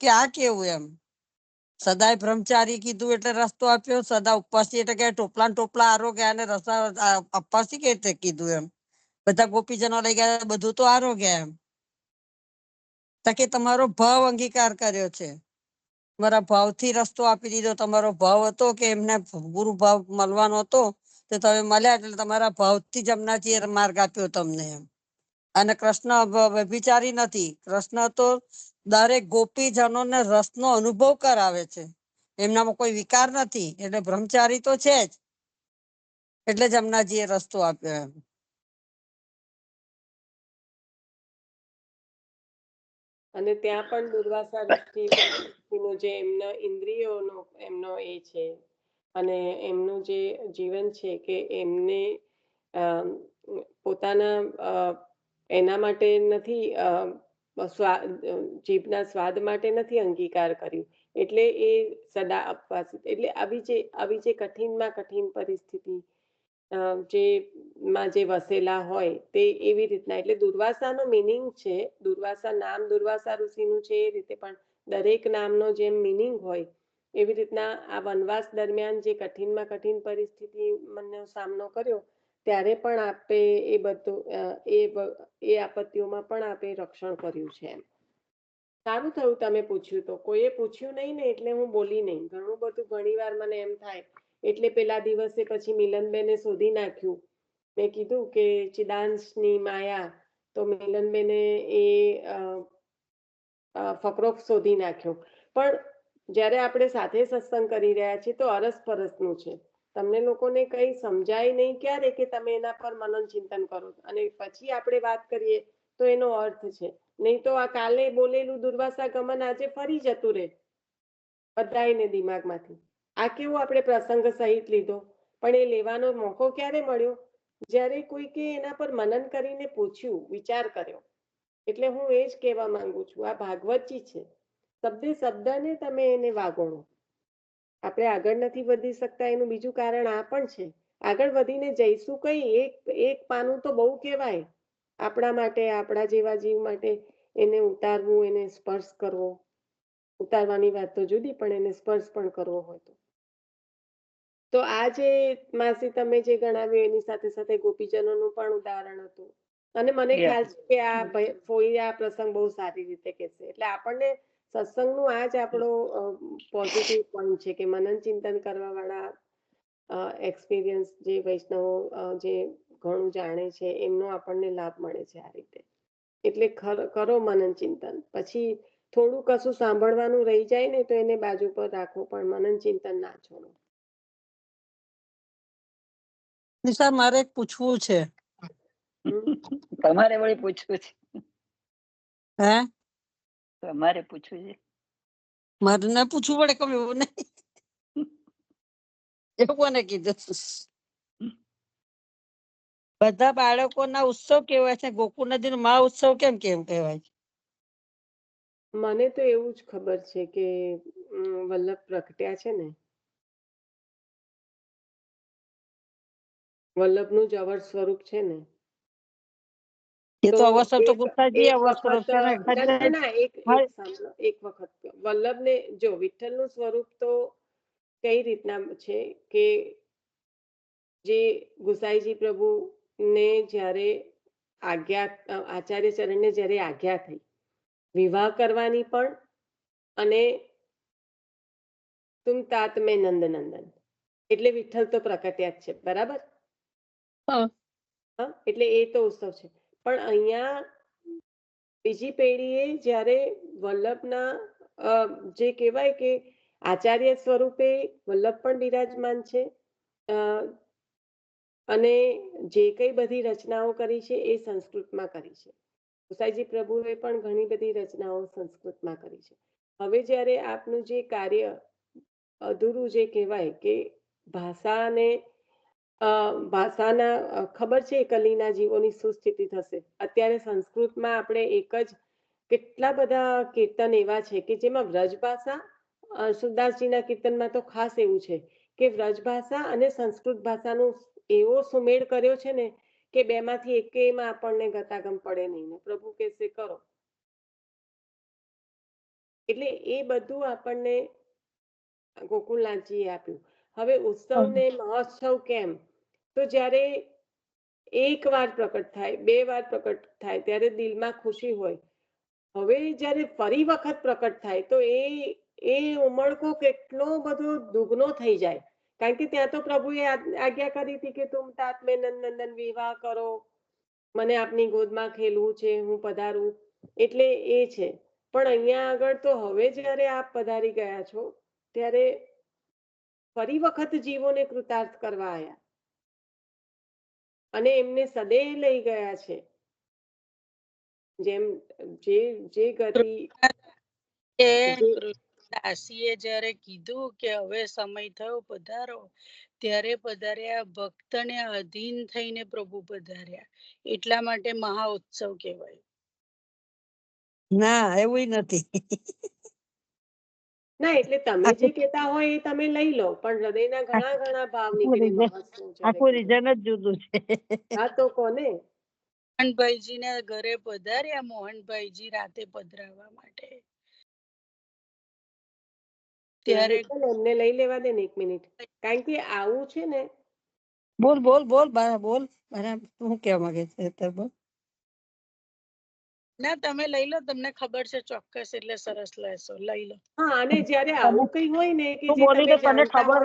કે આ કેવું એમ? સદાય બ્રહ્મચારી કીધું એટલે રસ્તો આપ્યો, સદા ઉપવાસી એટલે કે ટોપલા આરોગ્યા અને રસ્તા અપવાસી કેવી રીતે કીધું એમ? બધા ગોપીજનો લઈ ગયા, બધું તો આરોગ્યા એમ. તો કે તમારો ભાવ અંગીકાર કર્યો છે, તમારા ભાવથી રસ્તો આપી દીધો. તમારો ભાવ હતો કે એમને ગુરુ ભાવ મળવાનો હતો તો તમે મળ્યા, એટલે તમારા ભાવથી જમનાજીએ માર્ગ આપ્યો તમને એમ. અને કૃષ્ણ વ્યભિચારી નથી. કૃષ્ણ તો દરેક ગોપીજનોને રસનો અનુભવ કરાવે છે, એમનામાં કોઈ વિકાર નથી. એટલે બ્રહ્મચારી તો છે જ, એટલે જમનાજીએ રસ્તો આપ્યો એમ. અને ત્યાં પણ દુર્વાસા ઋષિનો જે એમના ઇન્દ્રિયોનો એમનો એ છે, અને એમનું જે જીવન છે કે એમને પોતાના એના માટે નથી, જીભના સ્વાદ માટે નથી અંગીકાર કર્યું. એટલે એ સદા અપવાસ. એટલે આવી જે કઠિનમાં કઠિન પરિસ્થિતિ જે વસેલા હોય તે એવી રીતના. એટલે દુર્વાસાનો મિનિંગ છે, દુર્વાસા નામ દુર્વાસા ઋષિનું છે એ રીતે, પણ દરેક નામનો જેમ મિનિંગ હોય એવી રીતના આ વનવાસ દરમિયાન જે કઠિનમાં કઠિન પરિસ્થિતિનો સામનો કર્યો ત્યારે પણ આપે એ બધું એ આપત્તિઓમાં પણ આપે રક્ષણ કર્યું છે એમ. સારું થયું તમે પૂછ્યું. તો કોઈએ પૂછ્યું નહીં ને એટલે હું બોલી નહીં. ઘણું બધું ઘણી વાર મને એમ થાય. એટલે પેલા દિવસે પછી મિલનબેને શોધી નાખ્યું. મેં કીધું કે ચિદાંશની માયા, તો મિલનબેને એ ફકરો શોધી નાખ્યો. પણ જ્યારે આપણે સાથે સત્સંગ કરી રહ્યા છીએ તો અરસપરસનું છે. તમને લોકોને કંઈ સમજાય નહીં ક્યારે કે તમે એના પર મનન ચિંતન કરો અને પછી આપણે વાત કરીએ તો એનો અર્થ છે. નહીં તો આ કાલે બોલેલું દુર્વાસા ગમન આજે ફરી જતું રહે બધાને દિમાગમાંથી. આ કેવું આપણે પ્રસંગ સહિત લીધો, પણ એ લેવાનો મોકો ક્યારે મળ્યો? જ્યારે કોઈકે એના પર મનન કરીને પૂછ્યું, વિચાર કર્યો. એટલે હું એ જ કહેવા માંગુ છું, આ ભાગવતજી છે. શબ્દે શબ્દને તમે એને વાગોળો. આપણે આગળ નથી વધી શકતા એનું બીજું કારણ આ પણ છે. આગળ વધીને જઈશું કઈ, એક પાનું તો બહુ કહેવાય આપણા માટે, આપણા જેવા જીવ માટે. એને ઉતારવું, એને સ્પર્શ કરવો, ઉતારવાની વાત તો જુદી, પણ એને સ્પર્શ પણ કરવો હોય તો આ જે માસી તમે જે ગણાવ્યું એની સાથે સાથે ગોપીજનોનું પણ ઉદાહરણ હતું. અને મને ખ્યાલ છે કે આ ફોઈ આ પ્રસંગ બહુ સારી રીતે કહેશે. એટલે આપણને સત્સંગનું આ જ આપણો પોઝિટિવ પોઈન્ટ છે કે મનન ચિંતન કરવા વાળા એક્સપિરિયન્સ જે વૈષ્ણવો જે ઘણું જાણે છે એમનો આપણને લાભ મળે છે આ રીતે. એટલે કરો મનન ચિંતન. પછી થોડું કશું સાંભળવાનું રહી જાય ને તો એને બાજુ પર રાખો, પણ મનન ચિંતન ના છોડો. નિશા, મારે એક પૂછવું છે. તમારે વળી પૂછવું છે? હે, તમારે પૂછવું છે? મારે ના પૂછવું પડે? કમ એવું નહીં. એવું કોને કીધું? બધા બાળકોના ઉત્સવ કહેવાય છે, ગોકુળ નદીનો મહા ઉત્સવ કેમ કહેવાય છે? મને તો એવું જ ખબર છે કે વલ્લભ પ્રગટ્યા છે ને, વલ્લભનું જ અવર સ્વરૂપ છે ને. એ તો અવસર તો ગુસાજી અવસર છે ને. એક વખત વલ્લભને જો વિઠ્ઠલનું સ્વરૂપ તો કઈ રીતના છે કે જે ગુસાઈજી પ્રભુ ને જ્યારે આચાર્ય ચરણને જ્યારે આજ્ઞા થઈ વિવાહ કરવાની પણ, અને તુમ तात में નંદનંદન, એટલે વિઠ્ઠલ તો પ્રકટ્યા જ છે, બરાબર? એટલે એ તો ઉત્સવ છે. પણ અહીંયા બીજી પેઢીએ જ્યારે વલ્લભના જે કહેવાય કે આચાર્ય સ્વરૂપે વલ્લભ પણ બિરાજમાન છે. અને જે કઈ બધી રચનાઓ કરી છે એ સંસ્કૃતમાં કરી છે. ગુસાઈજી પ્રભુએ પણ ઘણી બધી રચનાઓ સંસ્કૃતમાં કરી છે. હવે જ્યારે આપનું જે કાર્ય અધૂરું જે કહેવાય કે ભાષાને ભાષાના ખબર છે કલીના જીવોની શું સ્થિતિ થશે. અત્યારે સંસ્કૃતમાં આપણે એક જ કેટલા બધા કીર્તન એવા છે કે જેમાં વ્રજ ભાષા, સુરદાસજીના કીર્તનમાં તો ખાસ એવું છે કે વ્રજ ભાષા અને સંસ્કૃત ભાષાનો એવો સુમેળ કર્યો છે ને કે બેમાંથી એકેયમાં આપણને ગતાગમ પડે નહીં ને પ્રભુ કહેશે કરો. એટલે એ બધું આપણને ગોકુળનાથજીએ આપ્યું. હવે ઉત્સવ ને મહોત્સવ કેમ? તો જ્યારે એક વાર પ્રકટ થાય, 2 વાર પ્રકટ થાય ત્યારે દિલમાં ખુશી હોય. હવે જ્યારે ફરી વખત પ્રકટ થાય તો એ ઉમળકો કેટલો બધો દુગનો થઈ જાય. કારણ કે ત્યાં તો પ્રભુએ આજ્ઞા કરી હતી કે તુમ तात में નંદન વિવાહ કરો, મને આપની ગોદમાં ખેલવું છે, હું પધારું. એટલે એ છે. પણ અહીંયા આગળ તો હવે જ્યારે આપ પધારી ગયા છો ત્યારે ફરી વખત જીવોને કૃતાર્થ કરવા આવ્યા અને એમને સદૈવ લઈ ગયા છે. જેમ જે ગતિ દાસીએ જયારે કીધું કે હવે સમય થયો પધારો, ત્યારે પધાર્યા ભક્તને અધીન થઈને પ્રભુ પધાર્યા. એટલા માટે મહા ઉત્સવ કહેવાય. ના એવું નથી. ના એટલે તમે જે કહેતા હોય એ તમે લઈ લો, પણ હૃદયના ઘણા ઘણા ભાવ નીકળે મહોત્સવ જ્યારે આખું કીધું. રીઝન જ જુદું છે. હા તો કોને મોહનભાઈજી ના ઘરે પધાર્યા, મોહનભાઈજી રાતે પધરાવવા માટે. ત્યારે હેતલ એમને લઈ લેવા દે ને 1 મિનિટ, કારણ કે આવું છે ને. બોલ બોલ બોલ બોલ બરાબર. શું કહેવા માંગે છે અત્યારે? બોલ. ના તમે લઈ લો, તમને ખબર છે ચોક્કસ, એટલે સરસ લેશો, લઈ લો. હા, અને જ્યારે આવું કઈ હોય ને કે તું જે બોલી તમે તો તને જાણતા ખબર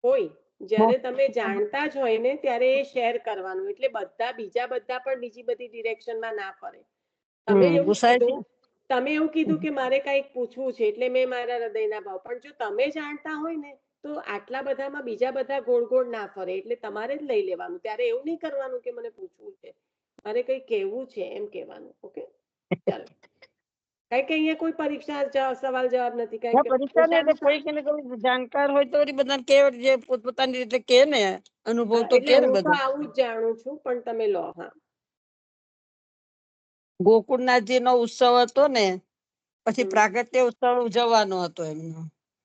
હોય, જ્યારે તમે જાણતા જ હોય ને ત્યારે એ શેર કરવાનું. એટલે બીજા બધા પણ બીજી બધી ડિરેક્શનમાં ના ફરે. ગુસાઈજી તમે એવું કીધું કે મારે કંઈક પૂછવું છે એટલે મેં મારા હૃદયના ભાવ, પણ જો તમે જાણતા હોય ને તો આટલા બધામાં બીજા બધા ગોળ ગોળ ના ફરે. એટલે તમારે જ લઈ લેવાનું. ત્યારે એવું નહીં કરવાનું કે મને પૂછવું છે, મારે કઈ કહેવું છે એમ કહેવાનું. ઓકે, ચાલો. કારણ કે અહીંયા કોઈ પરીક્ષા સવાલ જવાબ નથી. કારણ કે પરીક્ષા ને કોઈ કે કોઈ જાણકાર હોય તો બધા કે જે પોતપોતાની રીતે કે ને અનુભવ તો એટલે કે ને હું તો બધા. આવું જ જાણું છું, પણ તમે લો. હા, ગોકુળનાથજી નો ઉત્સવ હતો ને, પછી હમ પ્રાગટ્ય ઉત્સવ ઉજવવાનો હતો એમનો.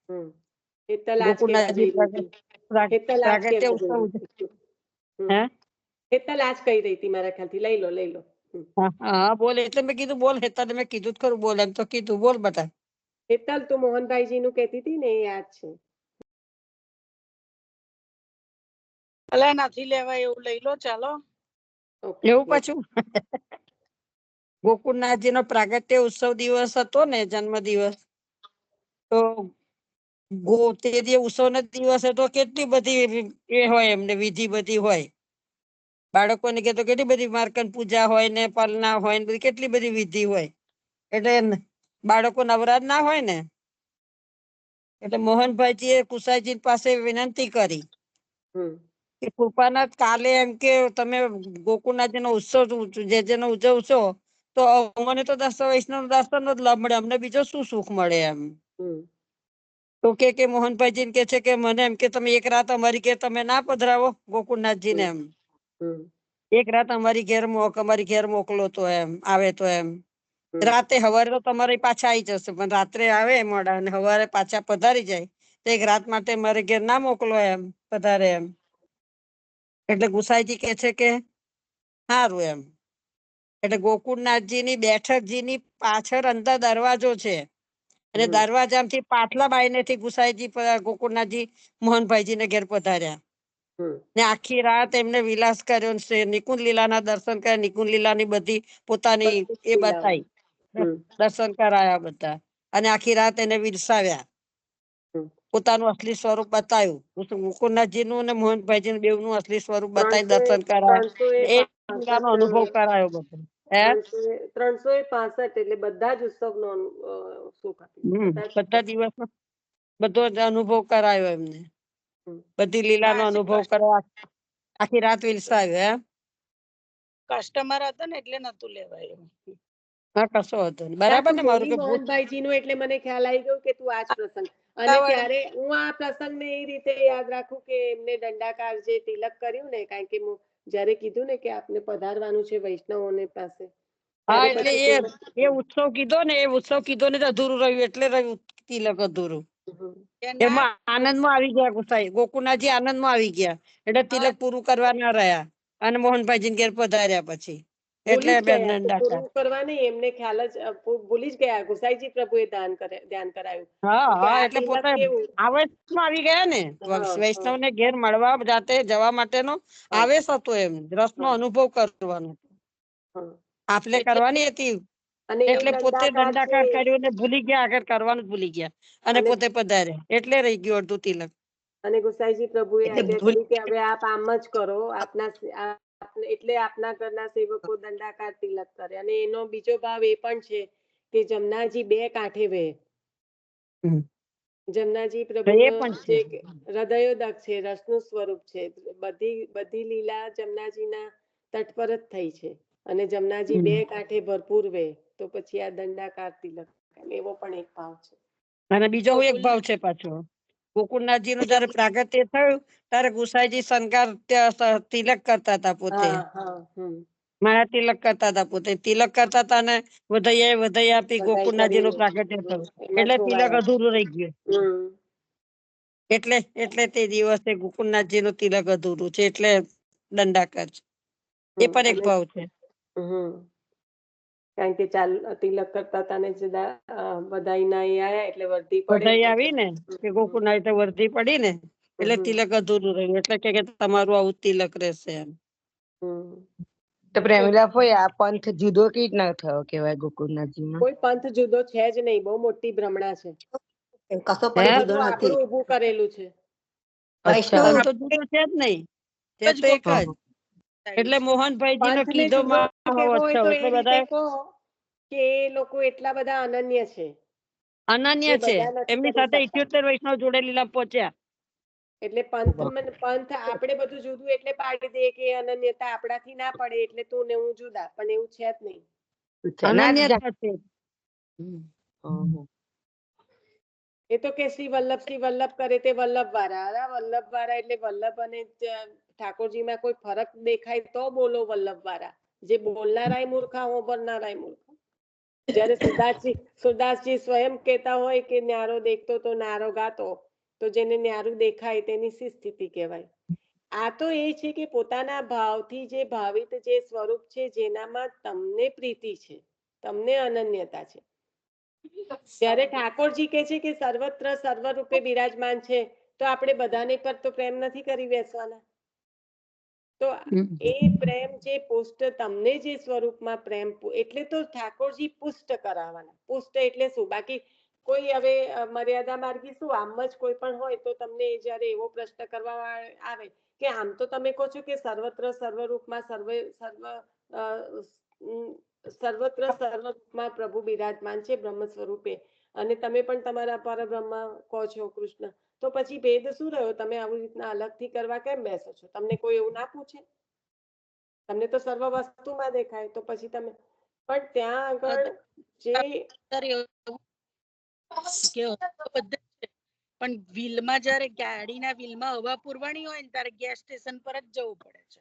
હમ હેતલ આજ કહેવા ગોકુળનાથજી જઈ રહી હતી. હેતલ આજ પ્રાગટ્ય કહેવા જઈ ઉત્સવ. રહી હતી. હે હેતલ આજ કહી રહી હતી મારા ખ્યાલથી. લઈ લો લઈ લો. હા બોલ, એટલે મેં કીધું બોલ. હેતલ મેં કીધું ખરું, બોલ એમ તો કીધું. બોલ બધા. હેતલ તું મોહનભાઈજી નું કહેતી હતી ને, એ યાદ છે. અલા નથી લેવાય એવું, લઈ લો, ચાલો. ઓકે, એવું પાછું ગોકુળનાથજી નો પ્રાગટ્ય ઉત્સવ દિવસ હતો ને, જન્મ દિવસ, તો તે ઉત્સવ ના દિવસે તો કેટલી બધી એ હોય, એમને વિધિ બધી હોય. બાળકોને કે તો કેટલી બધી માર્કન પૂજા હોય ને, પલના હોય ને, બધી કેટલી બધી વિધિ હોય. એટલે બાળકો નવરાજ ના હોય ને, એટલે મોહનભાઈજી એ કુસાઈજી પાસે વિનંતી કરી કે કૃપાનાથ કાલે એમ કે તમે ગોકુળનાથજી નો ઉત્સવ જેનો ઉજવશો તો મને તો દસ વૈષ્ણવ દર્શન જ લાભ મળે, અમને બીજો શું સુખ મળે એમ. તો કે મોહનભાઈજી કે છે કે મને એમ કે તમે એક રાત અમારી ઘેર તમે ના પધરાવો ગોકુળનાથજી ને, એમ એક રાત અમારી ઘેર મોકલો તો એમ આવે તો એમ. રાતે હવારે તો તમારે પાછા આવી જશે, પણ રાત્રે આવે મોડા અને હવારે પાછા પધારી જાય તો એક રાત માટે મારે ઘેર ના મોકલો એમ, પધારે એમ. એટલે ગુસાઈજી કે છે કે સારું એમ. એટલે ગોકુળનાથજી ની બેઠકજી ની પાછળ અંદર દરવાજો છે, અને દરવાજાથી પાટલા બાઈને થી ગુસાઈજી ગોકુળનાથજી મોહનભાઈજી ને ઘેર પધાર્યા. ને આખી રાત એમને વિલાસ કર્યો છે, નિકુંજ લીલા ના દર્શન કર્યા, નિકુંજ લીલા ની બધી પોતાની એ બતાવી, દર્શન કરાયા બધા, અને આખી રાત એને વિરસાવ્યા, પોતાનું અસલી સ્વરૂપ બતાવ્યું. ગોકુળનાથજી નું અને મોહનભાઈજી બેવ નું અસલી સ્વરૂપ બતાવી દર્શન કરાય, એ નો અનુભવ કરાયો બધો હે 365 એટલે બધા જ ઉત્સવનો સુખ આપ્યું. બધા દિવસનો બધો જ અનુભવ કરાયો એમને, હમ. બધી લીલાનો અનુભવ કરવા આખી રાત વિલસાવ્યો. એમ કસ્ટમર હતો ને એટલે નતું લેવાયું. હા, કશો હતો નહીં. બરાબર ને મારું કે ભૂત મોહનભાઈજી નું એટલે મને ખ્યાલ આવી ગયો કે તું આ જ પ્રસંગ, અને ત્યારે હું આ પ્રસંગને એ રીતે યાદ રાખું કે એમને દંડાકાર જે તિલક કર્યું ને, કારણ કે જયારે કીધું ને કે આપને પધારવાનું છે વૈષ્ણવોને પાસે, હા, ત્યારે એટલે પછી એ ઉત્સવ કીધો ને, એ ઉત્સવ કીધો ને અધૂરું રહ્યું, એટલે રહ્યું તિલક અધૂરું. એમાં આનંદમાં આવી ગયા ગુસાઈ, ગોકુળનાથજી આનંદમાં આવી ગયા, એટલે તિલક પૂરું કરવા ના રહ્યા અને મોહનભાઈજી ઘેર પધાર્યા પછી, એટલે દંડાકાર. પૂરું કરવા નહીં, એમને ખ્યાલ જ ભૂલી જ ગયા. ગુસાઈજી પ્રભુએ ધ્યાન કરાયું. હા કે હા, આ એટલે તિલક પોતે કેવું? આવેશમાં આવી ગયા ને, હા, વૈષ્ણવ ને ઘેર મળવા જાતે જવા માટેનો હા, આવેશ હતો, એમ રસનો હા, અનુભવ કરવાનો હા. આપલે કરવાની હતી, અને એટલે એવું પોતે છે. દંડાકાર કર્યો ને ભૂલી ગયા, આગળ કરવાનું ભૂલી ગયા અને પોતે પધાર્યા, એટલે રહી ગયું અડધું તિલક. અને ગુસાઈજી પ્રભુએ એટલે આજ્ઞા ભૂલ કરી કે હવે આપ આમ જ કરો, એટલે આપના ઘરના સેવકો દંડાકાર તિલક કરે. અને એનો બીજો ભાવ એ પણ છે કે જમનાજી બે કાંઠે વહે. જમનાજી પ્રભુનો પણ છે. જે હૃદયોદક છે, રસનું સ્વરૂપ છે, બધી લીલા જમનાજીના તટ પર જ થઈ છે, અને જમનાજી બે કાંઠે ભરપૂર વે, તો પછી આ દંડાકાર તિલક, એવો પણ એક ભાવ છે. અને બીજો એક ભાવ છે પાછો, ગોકુળનાથજી નું જયારે પ્રાગટ્ય થયું ત્યારે ગુસાઈજી શણગાર તિલક કરતા હતા પોતે, મારા તિલક કરતા હતા પોતે, તિલક કરતા હતા ને વધૈયા આપી ગોકુળનાથજી નું પ્રાગટ્ય થયું, એટલે તિલક અધૂરું રહી ગયું. એટલે તે દિવસે ગોકુળનાથજી નું તિલક અધૂરું છે, એટલે દંડાકાર છે. એ પણ એક ભાવ છે. કારણ કે તિલક કરતા હતા ને બધાઈ ના આયા, એટલે વધાઈ આવી ને કે ગોકુળનાથ વર્ધી પડી ને, એટલે તિલક અધૂરું રહ્યું, એટલે કે તમારું આવું તિલક રહેશે એમ. તો પ્રેમીલા ભાઈ, આ પંથ જુદો કેવી રીતના થયો કેવાય ગોકુળનાથજીમાં? કોઈ પંથ જુદો છે જ નહીં, બહુ મોટી ભ્રમણા છે. કશો પણ જુદો નથી. આપણું ઊભું કરેલું છે. વૈષ્ણવ તો જુદો છે જ નહીં, તે તો એક જ. એટલે મોહનભાઈજી નો પંથને કીધો જુદો કેવો હોય તો એટલે એ રીતે બધા કહો કે એ લોકો એટલા બધા અનન્ય છે, અનન્ય જે છે, બધા નથી એમની કરી સાથે શકતા. 78 વૈષ્ણવ જોડેલીલા પહોંચ્યા. એટલે પંથ આપણે બધું જુદું એટલે પાડી દે કે અનન્યતા આપણાથી ના પડે, એટલે તું ને હું જુદા, પણ એવું છે જ નહીં. અનન્યતા છે. એ તો કે શ્રી વલ્લભ કરે તે વલ્લભ વાળા, વલ્લભ વાળા એટલે વલ્લભ અને ઠાકોરજીમાં કોઈ ફરક દેખાય તો બોલો વલ્લભ વાળા, જે બોલનારાય મૂર્ખા, હોંભરનારાય મૂર્ખા. જયારે સુરદાસજી સ્વયં કહેતા હોય કે ન્યારો દેખતો તો નારો ગાતો, તો જેને ન્યારું દેખાય તેની શી સ્થિતિ કહેવાય. આ તો એ છે કે પોતાના ભાવથી જે ભાવિત જે સ્વરૂપ છે, જેનામાં તમને પ્રીતિ છે, તમને અનન્યતા છે. ત્યારે ઠાકોરજી કે છે કે સર્વત્ર સર્વ રૂપે બિરાજમાન છે, તો આપણે બધાને પર તો પ્રેમ નથી કરી બેસવાના. તો એ પ્રેમ જે પુષ્ટ તમને જે સ્વરૂપમાં પ્રેમ, એટલે તો ઠાકોરજી પુષ્ટ કરાવવાના. પુષ્ટ એટલે શું? બાકી કોઈ હવે મર્યાદા માર્ગી શું, આમ જ કોઈ પણ હોય તો તમને જયારે એવો પ્રશ્ન કરવા આવે કે આમ તો તમે કહો છો કે સર્વત્ર સર્વરૂપમાં સર્વત્ર સર્વરૂપમાં પ્રભુ બિરાજમાન છે બ્રહ્મ સ્વરૂપે, અને તમે પણ તમારા પરબ્રહ્મ કહો છો કૃષ્ણ, તો પછી ભેદ શું રહ્યો? તમે આવી રીતના અલગથી કરવા કેમ બેસો છો? તમને કોઈ એવું ના પૂછે? તમને તો સર્વ વસ્તુમાં દેખાય, તો પછી તમે પણ ત્યાં આગળ જે પણ વ્હીલમાં જયારે ગાડીના વ્હીલમાં હવા પૂરવાની હોય ને ત્યારે ગેસ સ્ટેશન પર જ જવું પડે છે.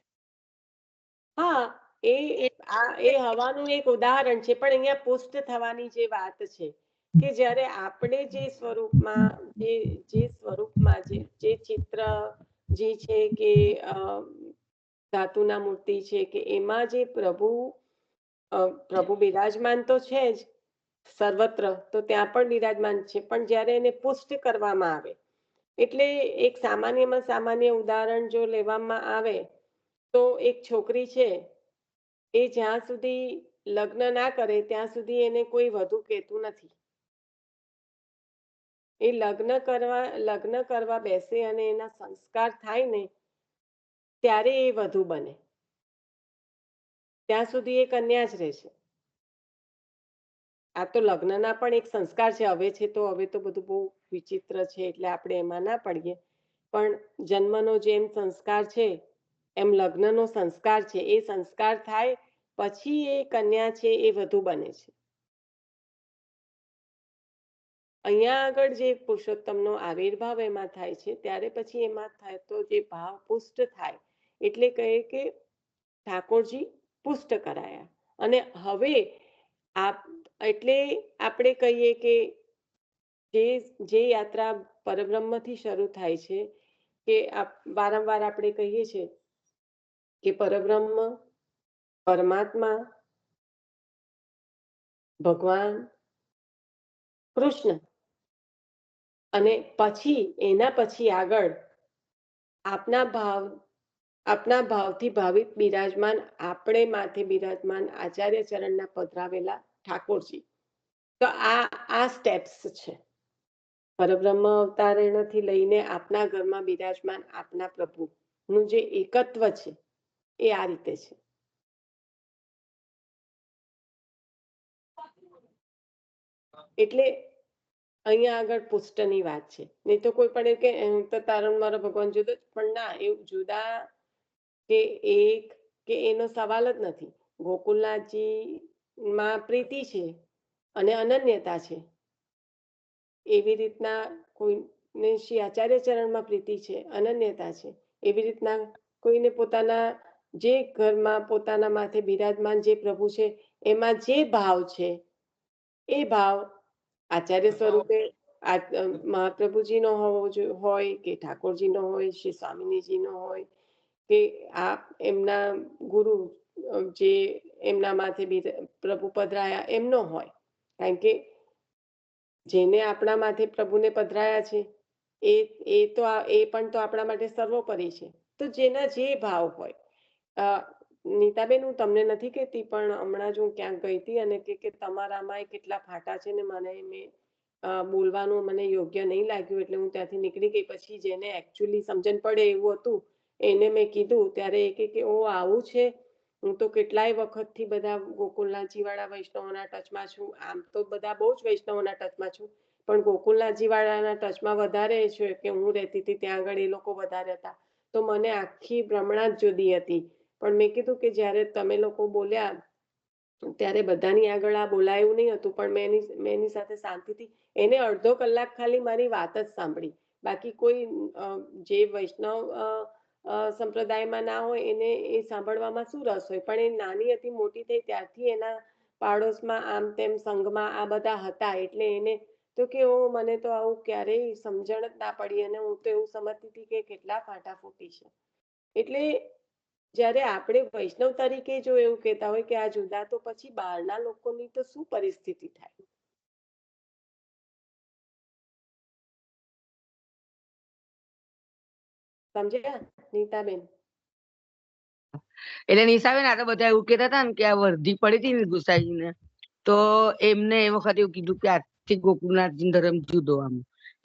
હા, એ હવાનું એક ઉદાહરણ છે, પણ અહીંયા પુષ્ટ થવાની જે વાત છે કે જ્યારે આપણે જે સ્વરૂપમાં જે ચિત્ર જે છે કે ધાતુના મૂર્તિ છે, કે એમાં જે પ્રભુ બિરાજમાન તો છે જ સર્વત્ર, તો ત્યાં પણ બિરાજમાન છે, પણ જ્યારે એને પુષ્ટ કરવામાં આવે, એટલે એક સામાન્યમાં સામાન્ય ઉદાહરણ જો લેવામાં આવે તો એક છોકરી છે, એ જ્યાં સુધી લગ્ન ના કરે ત્યાં સુધી એને કોઈ વધુ કહેતું નથી. એ લગ્ન કરવા બેસે અને એના સંસ્કાર થાય ને ત્યારે એ વધુ બને. ત્યાં સુધી એ કન્યા જ રહેશે. આ તો લગ્નના પણ એક સંસ્કાર છે. હવે તો બધું બહુ વિચિત્ર છે, એટલે આપણે એમાં ના પડીએ. પણ જન્મનો જેમ સંસ્કાર છે એમ લગ્નનો સંસ્કાર છે. એ સંસ્કાર થાય પછી એ કન્યા છે એ વધુ બને છે. અહીંયા આગળ જે પુરુષોત્તમનો આવિર્ભાવ એમાં થાય છે, ત્યારે પછી એમાં થાય તો જે ભાવ પુષ્ટ થાય, એટલે કહે કે ઠાકોરજી પુષ્ટ કરાયા. અને હવે એટલે આપણે કહીએ કે જે યાત્રા પરબ્રહ્મથી શરૂ થાય છે, કે વારંવાર આપણે કહીએ છીએ કે પરબ્રહ્મ, પરમાત્મા, ભગવાન કૃષ્ણ, અને પછી એના પછી આગળ આપના ભાવથી ભાવિત બિરાજમાન, આપણે માથે બિરાજમાન આચાર્ય ચરણના પધરાવેલા ઠાકોરજી. તો આ સ્ટેપ્સ છે. પરબ્રહ્મ અવતારણથી લઈને આપના ઘરમાં બિરાજમાન આપના પ્રભુનું જે એકત્વ છે એ આ રીતે છે. એટલે અહીંયા આગળ પુષ્ટની વાત છે. નહીં તો કોઈ પણ કે તો તારણ મારો ભગવાન જુદો, પણ ના, એવું જુદા કે એક કે એનો સવાલ જ નથી. ગોકુલનાથજી માં પ્રીતિ છે અને અનન્યતા છે. એવી રીતના કોઈને શ્રી આચાર્ય ચરણમાં પ્રીતિ છે, અનન્યતા છે. એવી રીતના કોઈને પોતાના જે ઘરમાં પોતાના માથે બિરાજમાન જે પ્રભુ છે એમાં જે ભાવ છે એ ભાવ આચાર્ય સ્વરૂપે મહાપ્રભુજીનો હોય કે ઠાકોરજીનો હોય, શ્રી સ્વામિનીજીનો હોય, કે આ એમના ગુરુ જે એમના માથે પ્રભુ પધરાયા એમનો હોય. કારણ કે જેને આપણા માથે પ્રભુને પધરાયા છે એ પણ તો આપણા માટે સર્વોપરી છે. તો જેના જે ભાવ હોય. નીતાબેન, હું તમને નથી કહેતી, પણ હમણાં જ હું ક્યાંક ગઈ હતી અને કે તમારામાં કેટલા ફાટા છે ને મેં બોલવાનું મને યોગ્ય નહીં લાગ્યું, એટલે હું ત્યાંથી નીકળી ગઈ. પછી જેને એકચ્યુઅલી સમજણ પડે એવું હતું એને મેં કીધું, ત્યારે એ કે ઓ આવું છે, હું તો કેટલાય વખતથી બધા ગોકુલનાથજી વાળા વૈષ્ણવોના ટચમાં છું. આમ તો બધા બહુ જ વૈષ્ણવોના ટચમાં છું, પણ ગોકુલનાથજી વાળાના ટચમાં વધારે છે કે હું રહેતી હતી ત્યાં આગળ એ લોકો વધારે હતા. તો મને આખી ભ્રમણા જ જુદી હતી. પણ મેં કીધું કે જ્યારે તમે લોકો બોલ્યા ત્યારે બધાની આગળ આ બોલાયું નહીં હતું, પણ મેં એની સાથે શાંતિથી એને અડધો કલાક ખાલી મારી વાત જ સાંભળી. બાકી કોઈ જે વૈષ્ણવ સંપ્રદાયમાં ના હોય એને એ સાંભળવામાં શું રસ હોય. પણ એ નાની હતી, મોટી થઈ ત્યારથી એના પાડોશમાં આમ તેમ સંઘમાં આ બધા હતા, એટલે એને તો કે મને તો આવું ક્યારેય સમજણ જ ના પડી, અને હું તો એવું સમજતી હતી કે કેટલા ફાટા ફૂટી છે. એટલે જ્યારે આપણે વૈષ્ણવ તરીકે જો એવું કહેતા હોય કે આ જુદા, તો પછી બહારના લોકોની તો શું પરિસ્થિતિ થાય. સમજ્યા નીતાબેન? એટલે નિશાબેન, આ તો બધા એવું કહેતા હતા ને કે આ વર્ધી પડી હતી ને ગુસાઈજીને, તો એમને એ વખત એવું કીધું કે આજથી ગોકુલનાથજી ધર્મ જુદો. આમ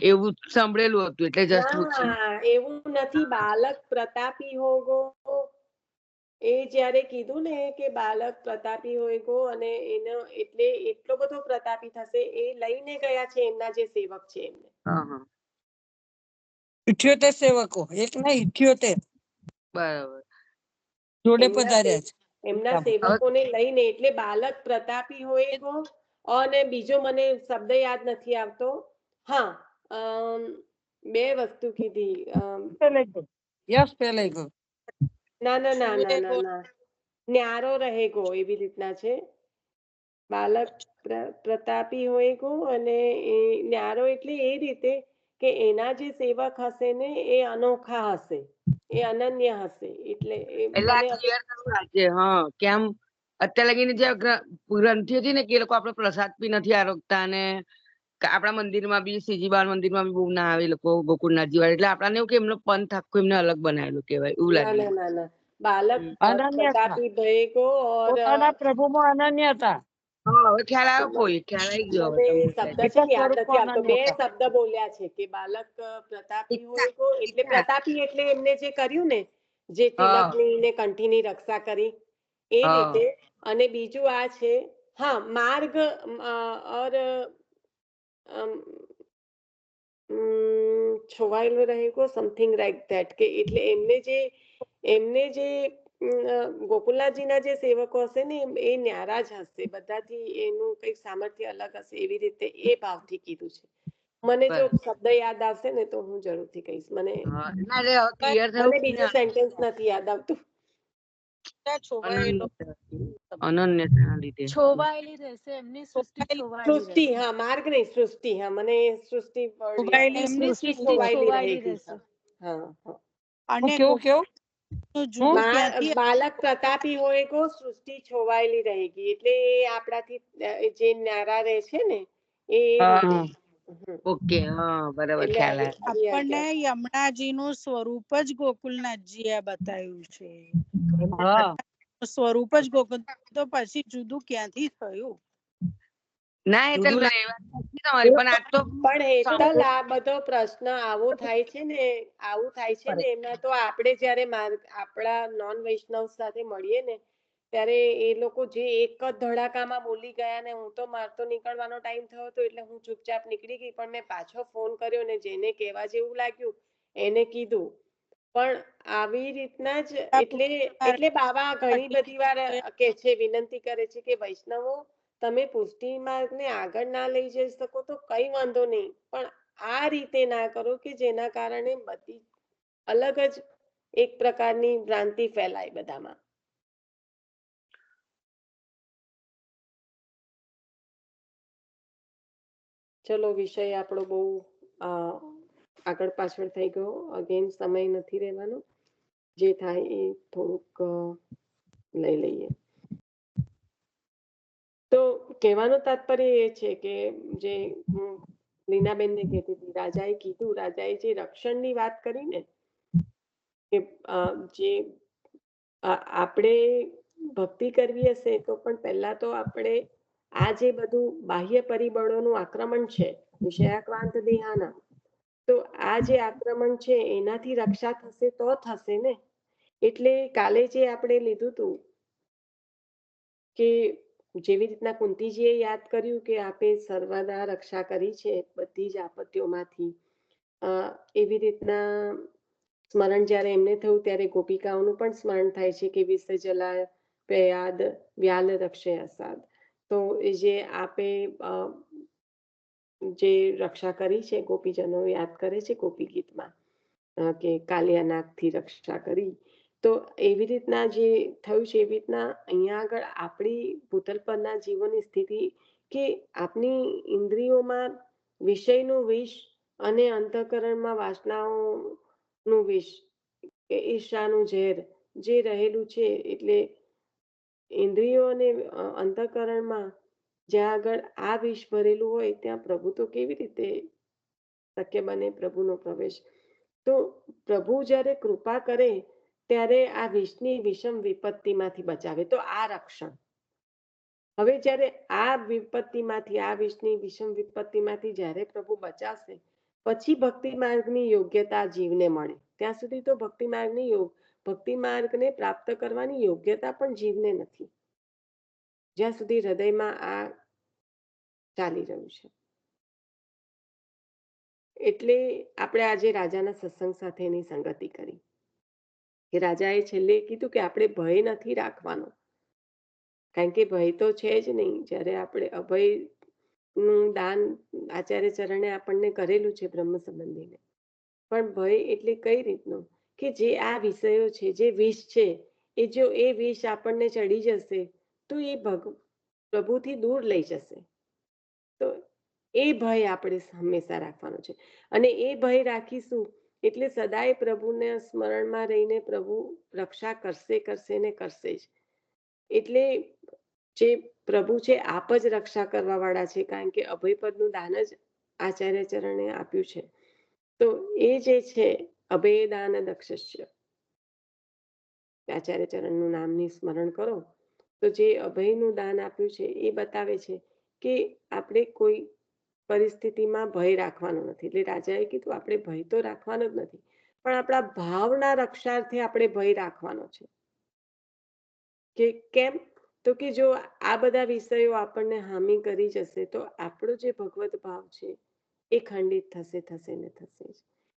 એવું સાંભળેલું હતું, એટલે જસ્ટ પૂછ્યું. ના, એવું નથી. બાલક પ્રતાપી હોગો, એ જ્યારે કીધું ને કે બાલક પ્રતાપી હોય ગો, અને એનો એટલે એટલો બધો પ્રતાપી થશે, એ લઈને ગયા છે એમના જે સેવક છે એમને. 78 સેવકો, એક ના 78 બરાબર. જોડે પધાર્યા છે. એમના સેવકોને લઈને, એટલે બાલક પ્રતાપી હોય ગો. અને બીજો મને શબ્દ યાદ નથી આવતો. હા, બે વસ્તુ કીધી. યસ પેલે ગો. ના ના ના ના ના ના, ન્યારો રહે ગો, એવી રીતના છે. બાલક પ્રતાપી હોય ગો, અને એ ન્યારો એટલે એ રીતે કે એના જે સેવક હશે ને એ અનોખા હશે, એ અનન્ય હશે. એટલે આ ક્લિયર કરવું આજે. હા, કેમ અત્યારે લગીને જે ગ્રંથિ હતી ને કે એ લોકો આપડે પ્રસાદ બી નથી આરોગતા, અને આપણા મંદિરમાં બી શ્રીજીબા મંદિરમાં બી બહુ ના આવે લોકો ગોકુળનાથજી વાળા. એટલે આપડાને એવું કે એમનો પંથ આખો એમને અલગ બનાવેલું કહેવાય એવું ના લાગે. ના ના ના, બાલક અનન્ય હતા, પ્રતાપી ભય ગો. પોતાના પ્રભુમાં અનન્ય હતા. હા, હવે ખ્યાલ આવ્યો. કોઈ ખ્યાલ આવી ગયો હવે મને તમને. શબ્દ છે ને યાદ નથી આવતો. બે અનન્ય હતા. શબ્દ બોલ્યા છે કે બાલક પ્રતાપી હોય ગો, એટલે પ્રતાપી એટલે એમને જે કર્યું ને, જે હા તિલકની ને કંઠીની રક્ષા કરી, એ હા. રીતે. અને બીજું આ છે, હા, માર્ગ ઓર છોવાયેલો રહેગો, સમથિંગ લાઈક ધેટ, કે એટલે એમને જે ગોકુલનાથજીના જે સેવકો હશે ને એ ન્યારા જ હશે, બધાથી એનું કંઈક સામર્થ્ય અલગ હશે, એવી રીતે એ ભાવથી કીધું છે. મને જો શબ્દ યાદ આવશે ને તો હું જરૂરથી કહીશ. મને હા, ના રે હવે ક્લિયર થયું મને કે બીજું સેન્ટેન્સ નથી યાદ આવતું. છોવાયેલો અનન્યતાના લીધે છોવાયેલી રહેશે, એમની સૃષ્ટિ છોવાયેલી સૃષ્ટિ, રહેશે. હા, માર્ગ નહીં, સૃષ્ટિ. હા, મને સૃષ્ટિ word યાદ છોવાયેલી આવ્યો. એમની સૃષ્ટિ સૃષ્ટિ છોવાયેલી છોવાયેલી રહેગી. રહેશે. હા, હા. અને કેવું કેવું ગોપીનું જુદું ક્યાંથી બાલક પ્રતાપી હોય કો સૃષ્ટિ છોવાયેલી રહેગી, એટલે એ આપણાથી જે ન્યારા રહે છે ને એ હા. રીતે. ઓકે, હા, બરાબર એટલે ખ્યાલ આવી આવ્યો. આવી આપણને આજ્ઞા. યમુનાજીનું સ્વરૂપ જ ગોકુલનાથજીએ બતાવ્યું છે. હા, સ્વરૂપ જ ગોકુલ, તો પછી જુદું ક્યાંથી થયું? ના એ તો જુદું એ વાત સાચી તમારી, પણ આ તો પણ હેતલ, આ બધો પ્રશ્ન આવો થાય છે ને એમાં તો આપણે જ્યારે આપણા નોન વૈષ્ણવ સાથે મળીએ ને ત્યારે એ લોકો જે એક જ ધડાકામાં બોલી ગયા ને હું તો મારતો નીકળવાનો ટાઈમ થયો હતો એટલે હું ચૂપચાપ નીકળી ગઈ, પણ મેં પાછો ફોન કર્યો ને જેને કહેવા જેવું લાગ્યું એને કીધું. પણ આવી રીતના જ એટલે બાબા ઘણી બધી વાર કે છે, વિનંતી કરે છે કે વૈષ્ણવો તમે પુષ્ટિ માર્ગને આગળ ના લઈ જઈ શકો તો કઈ વાંધો નહીં, પણ આ રીતે ના કરો કે જેના કારણે બધી અલગ જ એક પ્રકારની ભ્રાંતિ ફેલાય બધામાં. ચલો, વિષય આપણો બહુ આગળ પાછળ થઈ ગયો. અગેન સમય નથી રહેવાનો, જે થાય એ થોડુંક લઈ લઈએ. તો કહેવાનું તાત્પર્ય એ છે કે જે હું લીનાબેનને કહેતી હતી, રાજાએ જે રક્ષણની વાત કરી ને કે જે આપણે ભક્તિ કરવી હશે તો પણ પહેલા તો આપણે આ જે બધું બાહ્ય પરિબળોનું આક્રમણ છે, વિષયાક્રાંત દેહાના, તો આ જે આક્રમણ છે એનાથી રક્ષા થશે તો થશે ને. એટલે કાલે જે આપણે લીધું હતું કે જેવી રીતના કુંતીજીએ યાદ કર્યું કે આપે સર્વદા રક્ષા કરી છે બધી જ આપત્તિઓમાંથી, એવી રીતના સ્મરણ જ્યારે એમને થયું ત્યારે ગોપિકાઓનું પણ સ્મરણ થાય છે કે વિષ જલા પયાદ વ્યાલ રક્ષે અસાદ. તો એ જે આપે જે રક્ષા કરી છે ગોપીજનો યાદ કરે છે ગોપી ગીતમાં કે કાલિયા નાગથી રક્ષા કરી. તો એવી રીતના જે થયું છે એવી રીતના અહીંયા આગળ આપણી ભૂતલ પરના જીવોની સ્થિતિ કે આપની ઇન્દ્રિયોમાં વિષયનું વિષ અને અંતઃકરણમાં વાસનાઓનું વિષ, ઈર્ષાનું ઝેર જે રહેલું છે, એટલે ઇન્દ્રિયો અને અંતઃકરણમાં જ્યાં આગળ આ વિષ ભરેલું હોય ત્યાં પ્રભુ તો કેવી રીતે શક્ય બને પ્રભુનો પ્રવેશ. તો પ્રભુ જ્યારે કૃપા કરે ત્યારે આ વિષની વિષમ વિપત્તિમાંથી બચાવે, તો આ રક્ષણ. હવે જ્યારે આ વિપત્તિમાંથી, આ વિષની વિષમ વિપત્તિમાંથી જ્યારે પ્રભુ બચાવશે પછી ભક્તિ માર્ગની યોગ્યતા જીવને મળે. ત્યાં સુધી તો ભક્તિ માર્ગને પ્રાપ્ત કરવાની યોગ્યતા પણ જીવને નથી, જ્યાં સુધી હૃદયમાં આ ચાલી રહ્યું છે. એટલે આપણે આજે રાજાના સત્સંગ સાથે એની સંગતિ કરી કે રાજાએ છેલ્લે કીધું કે આપણે ભય નથી રાખવાનો, કારણ કે ભય તો છે જ નહીં. જ્યારે આપણે અભય નું દાન આચાર્ય ચરણે આપણને કરેલું છે બ્રહ્મ સંબંધીને, પણ ભય એટલે કઈ રીતનો કે જે આ વિષયો છે, જે વિષ છે, એ જો એ વિષ આપણને ચડી જશે તો એ પ્રભુથી દૂર લઈ જશે. તો એ ભય આપણે હંમેશા રાખવાનો છે, અને એ ભય રાખીશું એટલે સદાય પ્રભુને સ્મરણમાં રહીને પ્રભુ રક્ષા કરશે ને કરશે જ. એટલે જે પ્રભુ છે આપ જ રક્ષા કરવા વાળા છે, કારણ કે અભયપદનું દાન જ આચાર્ય ચરણે આપ્યું છે. તો એ જે છે અભય દાન દક્ષસ્ય, આચાર્ય ચરણનું નામની સ્મરણ કરો તો જે અભયનું દાન આપ્યું છે એ બતાવે છે કે આપણે કોઈ પરિસ્થિતિમાં ભય રાખવાનો નથી. એટલે રાજાએ કીધું આપણે ભય તો રાખવાનો જ નથી, પણ આપણા ભાવના રક્ષાર્થે આપણે ભય રાખવાનો છે. કે કેમ? તો કે જો આ બધા વિષયો આપણને હામી કરી જશે તો આપણો જે ભગવત ભાવ છે એ ખંડિત થશે ને થશે જ.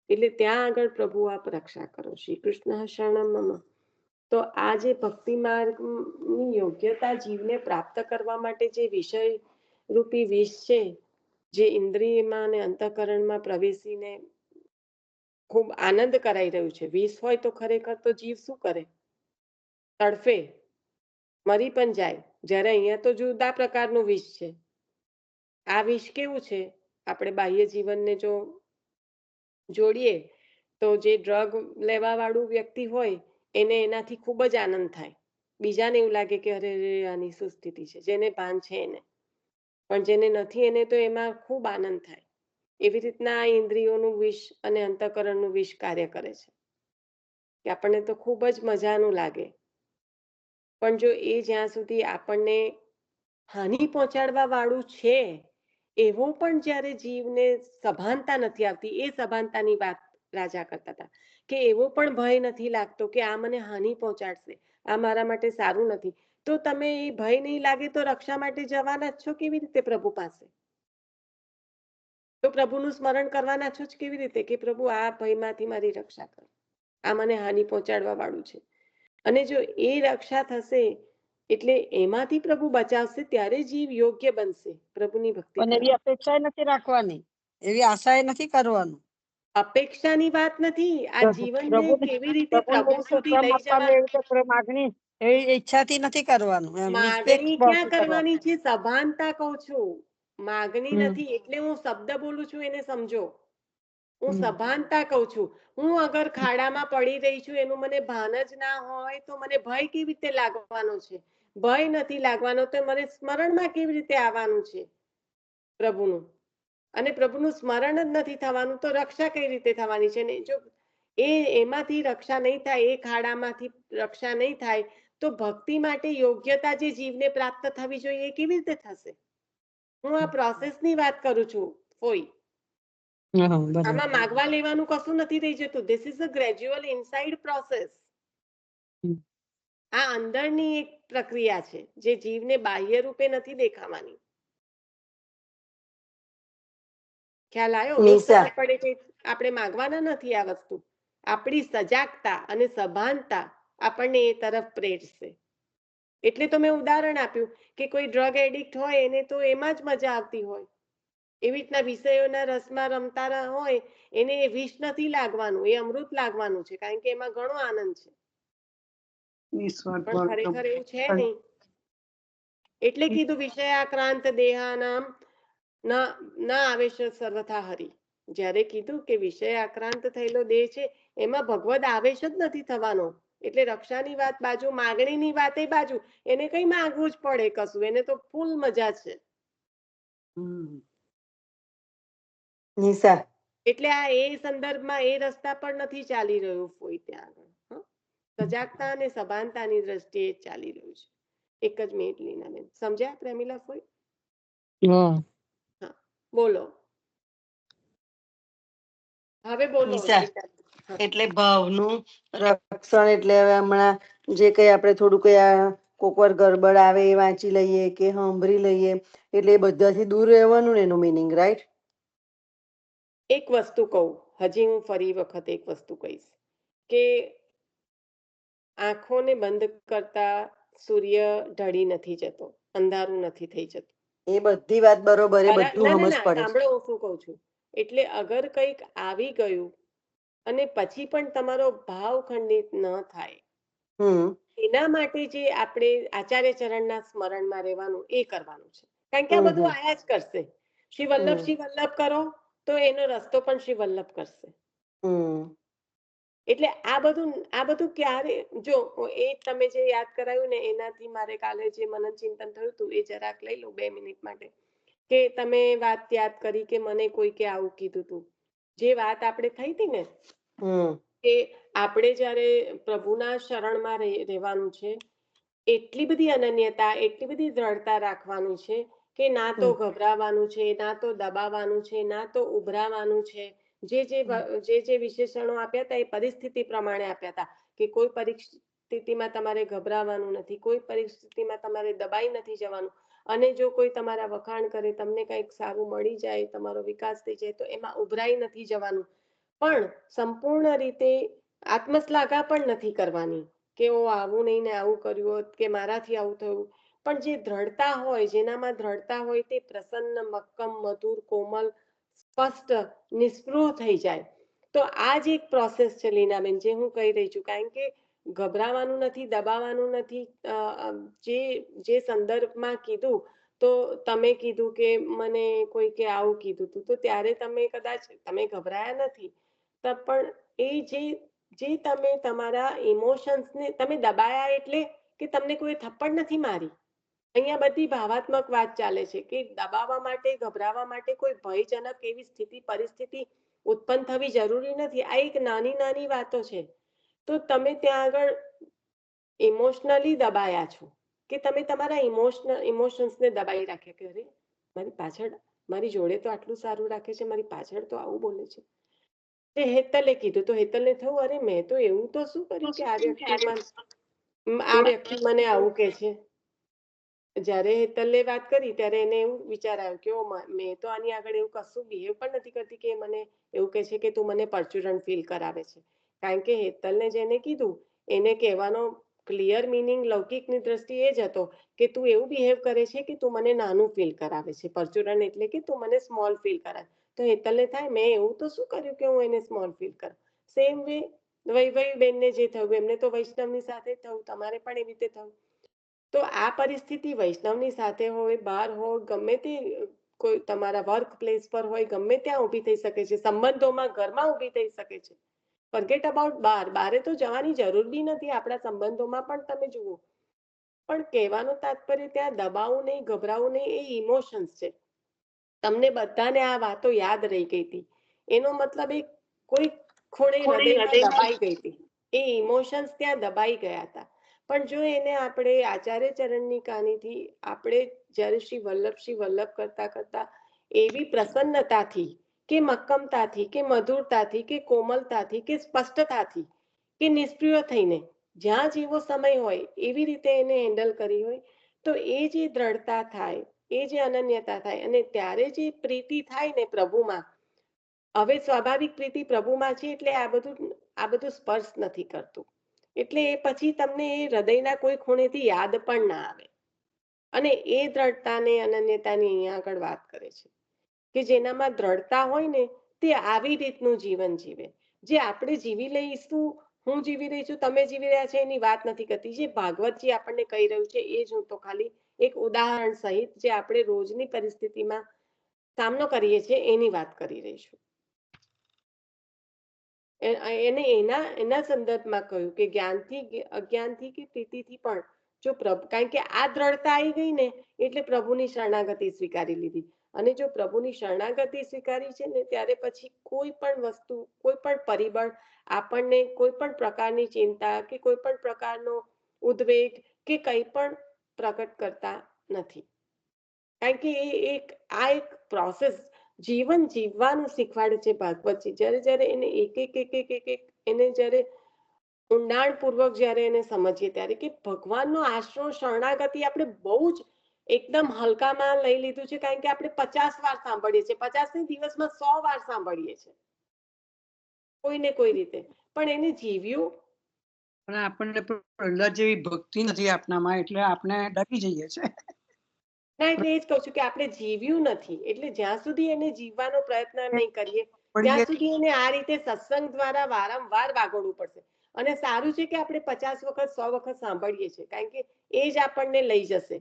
એટલે ત્યાં આગળ પ્રભુ આપ રક્ષા કરો. શ્રી કૃષ્ણ શરણમ મમ. તો આ જે ભક્તિ માર્ગની યોગ્યતા જીવને પ્રાપ્ત કરવા માટે જે વિષય રૂપી વિષ છે, જે ઇન્દ્રિયમાં અને અંતઃકરણમાં પ્રવેશીને ખૂબ આનંદ કરાઈ રહ્યું છે. વિષ હોય તો ખરેખર તો જીવ શું કરે? તડફે, મરી પણ જાય. જ્યારે અહીંયા તો જુદા પ્રકારનું વિષ છે. આ વિષ કેવું છે? આપણે બાહ્ય જીવનને જો જોડીએ તો જે ડ્રગ લેવા વાળું વ્યક્તિ હોય એને એનાથી ખૂબ જ આનંદ થાય. બીજાને એવું લાગે કે અરે રે આની શું સ્થિતિ છે, જેને ભાન છે એને. પણ જેને નથી એને તો એમાં ખૂબ આનંદ થાય. એવી રીતના આ ઇન્દ્રિયોનું વિષ અને અંતઃકરણનું વિષ કાર્ય કરે છે કે આપણને તો ખૂબ જ મજાનું લાગે. પણ જો એ જ્યાં સુધી આપણને હાનિ પહોંચાડવા વાળું છે એવું પણ જ્યારે જીવને સભાનતા નથી આવતી, એ સભાનતાની વાત રાજા કરતા હતા કે એવો પણ ભય નથી લાગતો કે આ મને હાનિ પહોંચાડશે, આ મારા માટે સારું નથી. તો તમે એ ભય નહીં લાગે તો રક્ષા માટે જવાના જ છો કેવી રીતે પ્રભુ પાસે? તો પ્રભુનું સ્મરણ કરવાના છો જ કેવી રીતે કે પ્રભુ આ ભયમાંથી મારી રક્ષા કરો, આ મને હાનિ પહોંચાડવા વાળું છે. અને જો એ રક્ષા થશે એટલે એમાંથી પ્રભુ બચાવશે ત્યારે જીવ યોગ્ય બનશે પ્રભુની ભક્તિ પણ એવી કરવા. અપેક્ષા નથી રાખવાની, એવી આશા નથી કરવાનું. અપેક્ષાની વાત નથી. આ જીવનને કેવી રીતે પ્રભુ સુધી લઈ જવા માગણી એવી ઈચ્છાથી નથી કરવાનું. માગણી ક્યાં કરવાની છે? સભાનતા કહું છું, માગણી નથી. એટલે હું શબ્દ બોલું છું એને સમજો. હું સભાનતા કહું છું. હું અગર ખાડામાં પડી રહી છું એનું મને ભાન જ ના હોય તો મને ભય કેવી રીતે લાગવાનો છે? ભય નથી લાગવાનો તો મને સ્મરણમાં કેવી રીતે આવવાનું છે પ્રભુનું? અને પ્રભુનું સ્મરણ જ નથી થવાનું તો રક્ષા કઈ રીતે થવાની છે? ને જો એમાંથી રક્ષા નહીં થાય, એ ખાડામાંથી રક્ષા નહીં થાય તો ભક્તિ માટે યોગ્યતા જે જીવને પ્રાપ્ત થવી જોઈએ એ કેવી રીતે થશે? હું આ પ્રોસેસની વાત કરું છું. કોઈ આમાં માગવા લેવાનું કશું નથી થઈ જતું. This is a gradual inside process. આ અંદરની એક પ્રક્રિયા છે જે જીવને બાહ્ય રૂપે નથી દેખાવાની. ખ્યાલ આવ્યો? એક પડે કે આપણે માગવાના નથી આ વસ્તુ. આપણી સજાગતા અને સભાનતા આપણને એ તરફ પ્રેરશે. એટલે તો મેં ઉદાહરણ આપ્યું કે કોઈ ડ્રગ એડિક્ટ હોય એને તો એમાં જ મજા આવતી હોય. એવી રીતના વિષયોના રસમાં રમતા હોય એને એ વિષ નથી લાગવાનું, એ અમૃત લાગવાનું છે, કારણ કે એમાં ઘણો આનંદ છે. પણ ખરેખર એવું છે નહીં. એટલે કીધું વિષયાક્રાંત દેહાનામ ન આવેશ સર્વથા હરિ. જ્યારે કીધું કે વિષય આક્રાંત થયેલો દેહ છે એમાં ભગવદ આવેશ જ નથી થવાનો. એટલે રક્ષાની વાત બાજુ, માગણીની વાત એ બાજુ. એને કઈ માંગવું જ પડે કશું? એને તો ફૂલ મજા છે. નિશા, એટલે આ એ સંદર્ભમાં એ રસ્તા પર નથી ચાલી રહ્યું કોઈ ત્યાં આગળ. સજાગતા અને સભાનતાની દ્રષ્ટિએ ચાલી રહ્યું છે. એક જ મિનિટ લીનાબેન. સમજ્યા પ્રેમિલા ફોઈ? હા, બોલો હવે બોલો. નિશા, એટલે ભાવનું રક્ષણ એટલે હવે હમણાં જે કઈ આપણે થોડું કઈ કોક વાર ગડબડ આવે એ વાંચી લઈએ કે સાંભળી લઈએ એટલે એ બધાથી દૂર રહેવાનું ને એનું મિનિંગ, રાઈટ? એક વસ્તુ કહું, હજી હું ફરી વખત એક વસ્તુ કહીશ કે આંખોને બંધ કરતા સૂર્ય ઢળી નથી જતો, અંધારું નથી થઈ જતું. એ બધી વાત બરોબર, એ બધું સમજ પડે. સાંભળો હું શું કહું છું. એટલે અગર કંઈક આવી ગયું અને પછી પણ તમારો ભાવ ખંડિત ન થાય એના માટે જે આપણે આચાર્ય ચરણના સ્મરણમાં રહેવાનું એ કરવાનું છે. કારણ કે આ બધું આયા જ કરશે. શ્રી વલ્લભ કરો તો એનો રસ્તો પણ શ્રી વલ્લભ કરશે. એટલે આ બધું ક્યારે જો એ તમે જે યાદ કરાયું ને એનાથી મારે કાલે જે મનન ચિંતન થયું હતું એ જરાક લઈ લો 2 મિનિટ માટે. કે તમે વાત યાદ કરી કે મને કોઈકે આવું કીધું હતું. જે વાત આપણે થઈ હતી ને કે આપણે જ્યારે પ્રભુના શરણમાં રહેવાનું છે એટલી બધી અનન્યતા, એટલી બધી દ્રઢતા રાખવાની છે કે ના તો ગભરાવાનું છે, ના તો દબાવવાનું છે, ના તો ઉભરાવાનું છે. જે વિશેષણો આપ્યા હતા એ પરિસ્થિતિ પ્રમાણે આપ્યા હતા કે કોઈ પરિસ્થિતિમાં તમારે ગભરાવાનું નથી, કોઈ પરિસ્થિતિમાં તમારે દબાઈ નથી જવાનું. અને જો કોઈ તમારા વખાણ કરે, તમને કંઈક સારું મળી જાય, તમારો વિકાસ થઈ જાય, તો એમાં ઉભરાઈ નથી જવાનું. પણ સંપૂર્ણ રીતે આત્મશ્લાઘા પણ નથી કરવાની કે ઓ આવું નહીં ને આવું કર્યું હોત કે મારાથી આવું થયું. પણ જે દ્રઢતા હોય, જેનામાં દ્રઢતા હોય, તે પ્રસન્ન, મક્કમ, મધુર, કોમલ, સ્પષ્ટ, નિસ્પૃહ થઈ જાય. તો આ જ એક પ્રોસેસ છે લીનાબેન, જે હું કહી રહી છું. કારણ કે ગભરાવાનું નથી, દબાવવાનું નથી. જે જે સંદર્ભમાં કીધું, તો તમે કીધું કે મને કોઈકે આવું કીધું હતું, તો ત્યારે તમે કદાચ તમે ગભરાયા નથી, તો પણ એ જે તમે તમારા ઇમોશન્સને તમે દબાયા, એટલે કે તમને કોઈ થપ્પડ નથી મારી. અહીંયા બધી ભાવાત્મક વાત ચાલે છે કે દબાવવા માટે, ગભરાવા માટે કોઈ ભયજનક એવી સ્થિતિ, પરિસ્થિતિ ઉત્પન્ન થવી જરૂરી નથી. આ એક નાની નાની વાતો છે. તો તમે ત્યાં આગળ ઇમોશનલી દબાયા છો, કે તમે તમારા ઇમોશન્સને દબાઈ રાખ્યા કે અરે મારી પાછળ, મારી જોડે તો આટલું સારું રાખે છે, મારી પાછળ તો આવું બોલે છે. તે હેતલે કીધું, તો હેતલને થયું અરે મેં તો એવું તો શું કર્યું કે આ વ્યક્તિ મને આવું કહે છે. જ્યારે હેતલે વાત કરી ત્યારે એને એવું વિચાર આવ્યો કે ઓ મેં તો આની આગળ એવું કશું બિહેવ પણ નથી કરતી કે મને એવું કહે છે કે તું મને પરચુરણ ફીલ કરાવે છે. કારણ કે હેતલને જેને કીધું, એને કહેવાનો ક્લિયર મિનિંગ લૌકિકની દ્રષ્ટિએ એ જ હતો કે તું એવું બિહેવ કરે છે કે તું મને નાનું ફીલ કરાવે છે. પરચુરણ એટલે કે તું મને સ્મોલ ફીલ કરાવે. તો હેતલને થાય મેં એવું તો શું કર્યું કે હું એને સ્મોલ ફીલ કરું. સેમ વે વૈભવી બેનને જે થયું, એમને તો વૈષ્ણવની સાથે થયું, તમારે પણ એવી રીતે થયું. તો આ પરિસ્થિતિ વૈષ્ણવની સાથે હોય, બહાર હોય, ગમે તે કોઈ તમારા વર્ક પ્લેસ પર હોય, ગમે ત્યાં ઊભી થઈ શકે છે. સંબંધોમાં, ઘરમાં ઊભી થઈ શકે છે. ફર્ગેટ અબાઉટ બારે તો જવાની જરૂર બી નથી. આપણા સંબંધોમાં પણ તમે જુઓ. પણ કહેવાનું તાત્પર્ય ત્યાં દબાવું નહીં, ગભરાવું નહીં, એ ઇમોશન્સ છે. તમને બધાને આ વાતો યાદ રહી ગઈ હતી. એનો મતલબ એ કોઈ ખૂણે હૃદયમાં દબાઈ ગઈ હતી. એ ઇમોશન્સ ત્યાં દબાઈ ગયા હતા. પણ જો એને આપણે આચાર્ય ચરણની કહાનીથી આપણે જ્યારે શ્રી વલ્લભ કરતા કરતા એવી પ્રસન્નતાથી કે મક્કમતાથી કે મધુરતાથી કે કોમલતાથી કે સ્પષ્ટતાથી કે નિષ્ક્રિય થઈને જ્યાં જેવો સમય હોય એવી રીતે એને હેન્ડલ કરી હોય, તો એ જે દ્રઢતા થાય, એ જે અનન્યતા થાય, અને ત્યારે જે પ્રીતિ થાય ને પ્રભુમાં. હવે સ્વાભાવિક પ્રીતિ પ્રભુમાં છે, એટલે આ બધું સ્પર્શ નથી કરતું. એટલે એ પછી તમને એ હૃદયના કોઈ ખૂણેથી યાદ પણ ના આવે. અને એ દ્રઢતાને, અનન્યતાની અહીંયા આગળ વાત કરે છે કે જેનામાં દ્રઢતા હોય ને, તે આવી રીતનું જીવન જીવે. જે આપણે જીવી લઈશું, હું જીવી રહી છું, તમે જીવી રહ્યા છે, એની વાત નથી કરતી. જે ભાગવતજી આપણને કહી રહ્યું છે, એ જ હું તો ખાલી એક ઉદાહરણ સહિત જે આપણે રોજની પરિસ્થિતિમાં સામનો કરીએ છીએ એની વાત કરી રહી છું. એને એના સંદર્ભમાં કહ્યું કે જ્ઞાનથી, અજ્ઞાનથી કે પ્રીતિથી પણ જો પ્રભુ, કારણ કે આ દ્રઢતા આવી ગઈ ને એટલે પ્રભુની શરણાગતિ સ્વીકારી લીધી. અને જો પ્રભુની શરણાગતિ સ્વીકારી છે ને, ત્યારે પછી કોઈ પણ વસ્તુ, કોઈ પણ પરિબળ આપણને કોઈ પણ પ્રકારની ચિંતા કે કોઈ પણ પ્રકારનો ઉદ્વેગ કે કંઈ પણ પ્રકટ કરતા નથી. કારણ કે આ એક પ્રોસેસ, જીવન જીવવાનું શીખવાડે છે ભાગવતજી. જ્યારે એને એક એને જ્યારે ઊંડાણપૂર્વક જ્યારે એને સમજીએ, ત્યારે કે ભગવાનનો આશરો, શરણાગતિ આપણે બહુ જ એકદમ હલકામાં લઈ લીધું છે. કારણ કે આપણે 50 વાર સાંભળીએ છીએ, 50 દિવસમાં 100 વાર સાંભળીએ છીએ કોઈને કોઈ રીતે. પણ એને જીવ્યું. અને આપણને પ્રહલાદ જેવી ભક્તિ નથી આપનામાં, એટલે આપણે ડરી જઈએ છીએ. ના, એટલે એ જ કહું છું કે આપણે જીવ્યું નથી. એટલે જ્યાં સુધી એને જીવવાનો પ્રયત્ન નહીં કરીએ, ત્યાં સુધી એને આ રીતે સત્સંગ દ્વારા વારંવાર વાગોડવું પડશે. અને સારું છે કે આપણે 50 વખત 100 વખત સાંભળીએ છીએ, કારણ કે એ જ આપણને લઈ જશે.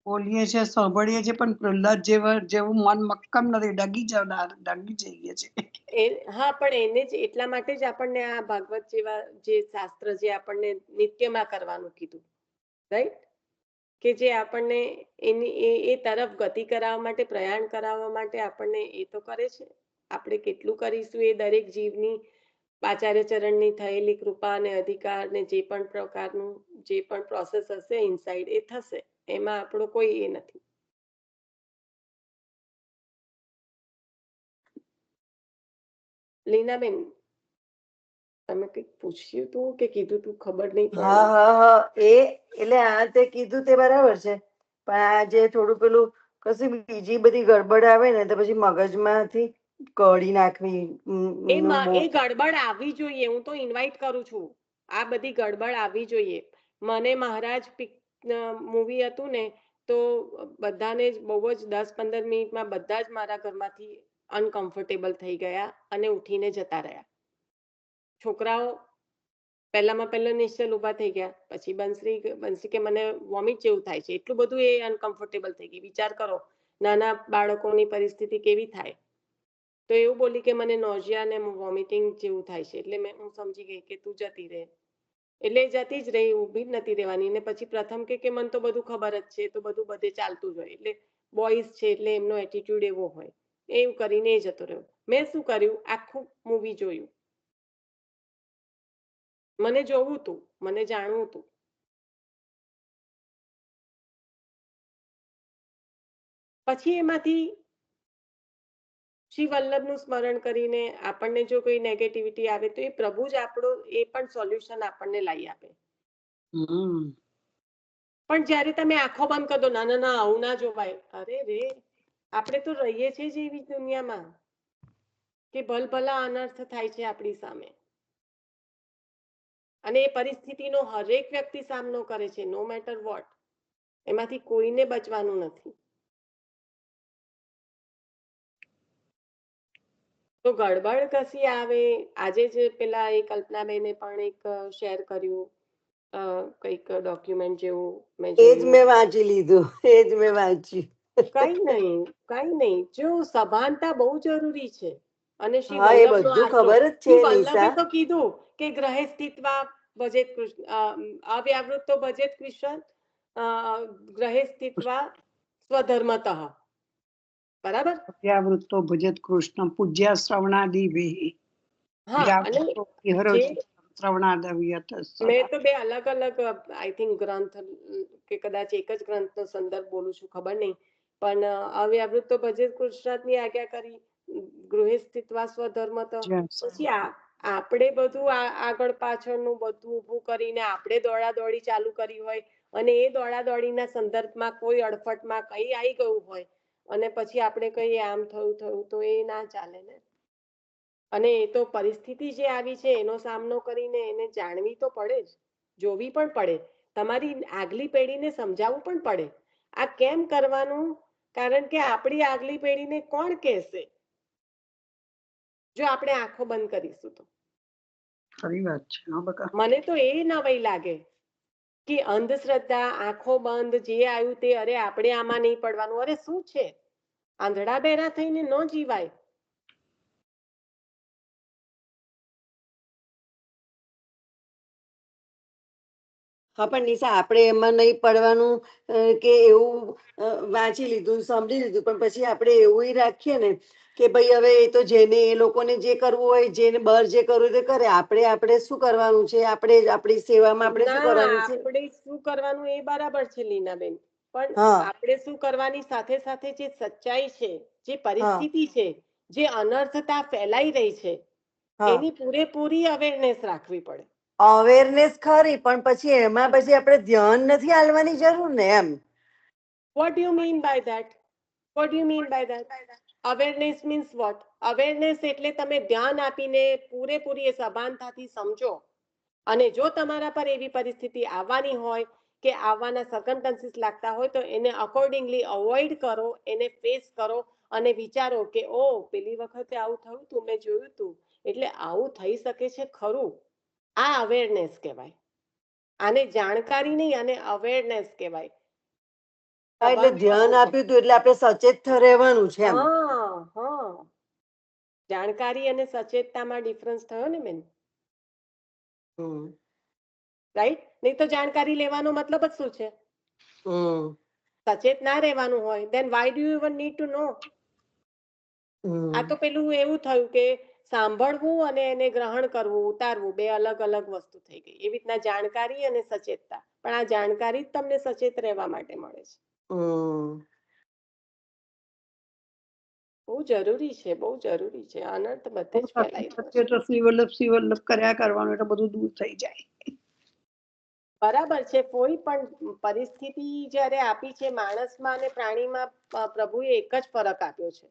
બોલીએ છીએ, સાંભળીએ છીએ, પણ પ્રહલાદ જેવું મન મક્કમ નથી, ડગી જઈએ છીએ. હા, પણ એને જ એટલા માટે જ આપણને આ ભાગવત જેવા જે શાસ્ત્ર જે આપણને નિત્યમાં કરવાનું કીધું, રાઈટ? કે જે આપણને એ તરફ ગતિ કરાવવા માટે, પ્રયાણ કરાવવા માટે આપણને એ તો કરે છે. આપણે કેટલું કરીશું એ દરેક જીવની આચાર્ય ચરણની થયેલી કૃપા અને અધિકાર ને જે પણ પ્રકારનું જે પણ પ્રોસેસ હશે ઇનસાઇડ, એ થશે. એમાં આપણો કોઈ એ નથી. લીનાબેન, તમે કંઈક પૂછ્યું તું કે કીધું તું ખબર નહીં હા પડી. હા હા એટલે આ તે કીધું તે બરાબર છે, પણ આ જે થોડું પેલું કશી બીજી બધી ગડબડ આવે ને તો પછી મગજમાંથી કાઢી નાખવી. એ ગડબડ આવવી જોઈએ. હું તો ઇન્વાઇટ કરું છું, આ બધી ગડબડ આવવી જોઈએ. મને મહારાજ મૂવી હતું ને, તો બધાને જ બહુ જ 10-15 મિનિટમાં બધા જ મારા ઘરમાંથી અનકમ્ફર્ટેબલ થઈ ગયા અને ઉઠીને જતા રહ્યા. છોકરાઓ પહેલામાં પહેલો નિશ્ચલ ઊભા થઈ ગયા, પછી બંસી કે મને વોમિટ જેવું થાય છે. એટલું બધું એ અનકમ્ફર્ટેબલ થઈ ગઈ. વિચાર કરો નાના બાળકોની પરિસ્થિતિ કેવી થાય. તો એવું બોલી કે મને નોઝિયા ને વોમિટિંગ જેવું થાય છે. એટલે હું સમજી ગઈ કે તું જતી રહે. એટલે જતી જ રહી, ઊભી જ નથી રહેવાની. ને પછી પ્રથમ કે મને તો બધું ખબર જ છે, તો બધું બધે ચાલતું જ હોય. એટલે બોયઝ છે એટલે એમનો એટીટ્યુડ એવો હોય. એવું કરીને એ જતો રહ્યો. મેં શું કર્યું, આખું મૂવી જોયું. મને જોવું હતું, મને જાણવું હતું. પછી એમાંથી શ્રી વલ્લભનું સ્મરણ કરીને આપણને જો કોઈ નેગેટિવિટી આવે તો એ પ્રભુ જ આપણો એ પણ સોલ્યુશન આપણને લાવી આપે. પણ જ્યારે તમે આંખો બંધ કરી દો, ના ના ના આવું ના જોવાય, અરે રે, આપણે તો રહીએ છીએ જ એવી દુનિયામાં કે ભલભલા અનર્થ થાય છે આપણી સામે, અને એ પરિસ્થિતિનો હરેક વ્યક્તિ સામનો કરે છે, નો મેટર વોટ. એમાંથી કોઈને બચવાનું નથી. તો ગડબડ કશી આવે. આજે જ પેલા એ કલ્પનાબેને પણ એક શેર કર્યું, કંઈક ડોક્યુમેન્ટ જેવું મેં એ જ જોયું. મેં વાંચી લીધું, એ જ મેં વાંચ્યું. કઈ નહીં, જો સભાનતા બહુ જરૂરી છે. અને શ્રી હા, એ વલ્લભનો બધું આટલો, ખબર જ છે શ્રી વલ્લભે નિશા. તો કીધું કે ગ્રહે સ્થિત્વા ભજેત કૃષ્ણ, અવ્યાવૃત્તો ભજેત કૃષ્ણ, ગ્રહે સ્થિત્વા સ્વધર્મતઃ. બરાબર. અવ્યાવૃત્તો ભજત કૃષ્ણ પૂજ્યા શ્રવણાદિભિ. હા, અને જે શ્રવણાદવ્યત મેં તો બે અલગ અલગ આઈ થિંક ગ્રંથ કે કદાચ એક જ ગ્રંથનો સંદર્ભ બોલું છું, ખબર નહીં. પણ અવ્યાવૃત્તો ભજેત કૃષ્ણની આજ્ઞા કરી, ગૃહે સ્થિત્વા સ્વધર્મતઃ. પછી આપણે બધું આગળ પાછળનું બધું ઊભું કરીને આપણે દોડાદોડી ચાલુ કરી હોય, અને એ દોડાદોડીના સંદર્ભમાં કોઈ અડફટમાં કઈ આવી ગયું હોય, અને પછી આપણે કહીએ આમ થયું તો એ ના ચાલે ને. અને એ તો પરિસ્થિતિ જે આવી છે એનો સામનો કરીને એને જાણવી તો પડે જ, જોવી પણ પડે. તમારી આગલી પેઢીને સમજાવવું પણ પડે આ કેમ કરવાનું, કારણ કે આપણી આગલી પેઢીને કોણ કહેશે જો આપણે આંખો બંધ કરીશું તો. ખરી વાત છે. મને તો એ નવાઈ લાગે કે અંધશ્રદ્ધા, આંખો બંધ, જે આવ્યું તે, અરે આપણે આમાં નહીં પડવાનું. અરે શું છે, આંધળા બહેરા થઈને ન જીવાય. હા, પણ નિશા આપણે એમાં નહીં પડવાનું કે એવું વાંચી લીધું, સમજી લીધું, પણ પછી આપણે એવું રાખીએ ને કે ભાઈ હવે એ તો જેને એ લોકોને જે કરવું હોય, જેને બહાર જે કરવું તે કરે, આપણે શું કરવાનું છે, આપણે આપણી સેવામાં આપણે શું ના, કરવાનું છે. આપણે શું કરવાનું એ બરાબર છે લીનાબેન, પણ હા આપણે શું કરવાની સાથે સાથે જે સચ્ચાઈ છે, જે હા પરિસ્થિતિ છે, જે અનર્થતા ફેલાઈ રહી છે, હા, એની પૂરેપૂરી અવેરનેસ રાખવી પડે. અવેરનેસ ખરી, પણ પછી એમાં પછી આપણે ધ્યાન નથી આલવાની જરૂર ને એમ. What do you mean by that? What do you mean by that? Awareness means what? Awareness એટલે તમે ધ્યાન આપીને પૂરેપૂરી સભાનતાથી સમજો, અને જો તમારા પર એવી પરિસ્થિતિ આવવાની હોય કે આવવાના સર્કમસ્ટન્સીસ લાગતા હોય તો એને અકોર્ડિંગલી અવોઇડ કરો, એને ફેસ કરો, અને વિચારો કે ઓ પેલી વખતે આવું થયું હતું, મેં જોયું હતું, એટલે આવું થઈ શકે છે ખરું. આ અવેરનેસ કહેવાય. આને જાણકારી નહીં, આને અવેરનેસ કહેવાય. હા, એટલે ધ્યાન આપ્યું હતું એટલે આપણે સચેત રહેવાનું છે એમ. હા, જાણકારી અને સચેતતામાં ડિફરન્સ થયો ને બેન, રાઈટ? નહીં તો જાણકારી લેવાનો મતલબ જ શું છે? સચેત ના રહેવાનું હોય, then why do you even need to know? આ તો પેલું એવું થયું કે સાંભળવું અને એને ગ્રહણ કરવું, ઉતારવું, બે અલગ અલગ વસ્તુ થઈ ગઈ. એવી રીતના જાણકારી અને સચેતતા, પણ આ જાણકારી જ તમને સચેત રહેવા માટે મળે છે. બહુ જરૂરી છે, બહુ જરૂરી છે. અનર્થ બધે જ ફેલાઈ રહ્યો છે. તો શ્રીવલ્લભ કર્યા કરવાનું એટલે બધું દૂર થઈ જાય. બરાબર છે. કોઈ પણ પરિસ્થિતિ જ્યારે આપી છે માણસમાં અને પ્રાણીમાં, પ્રભુએ એક જ ફરક આપ્યો છે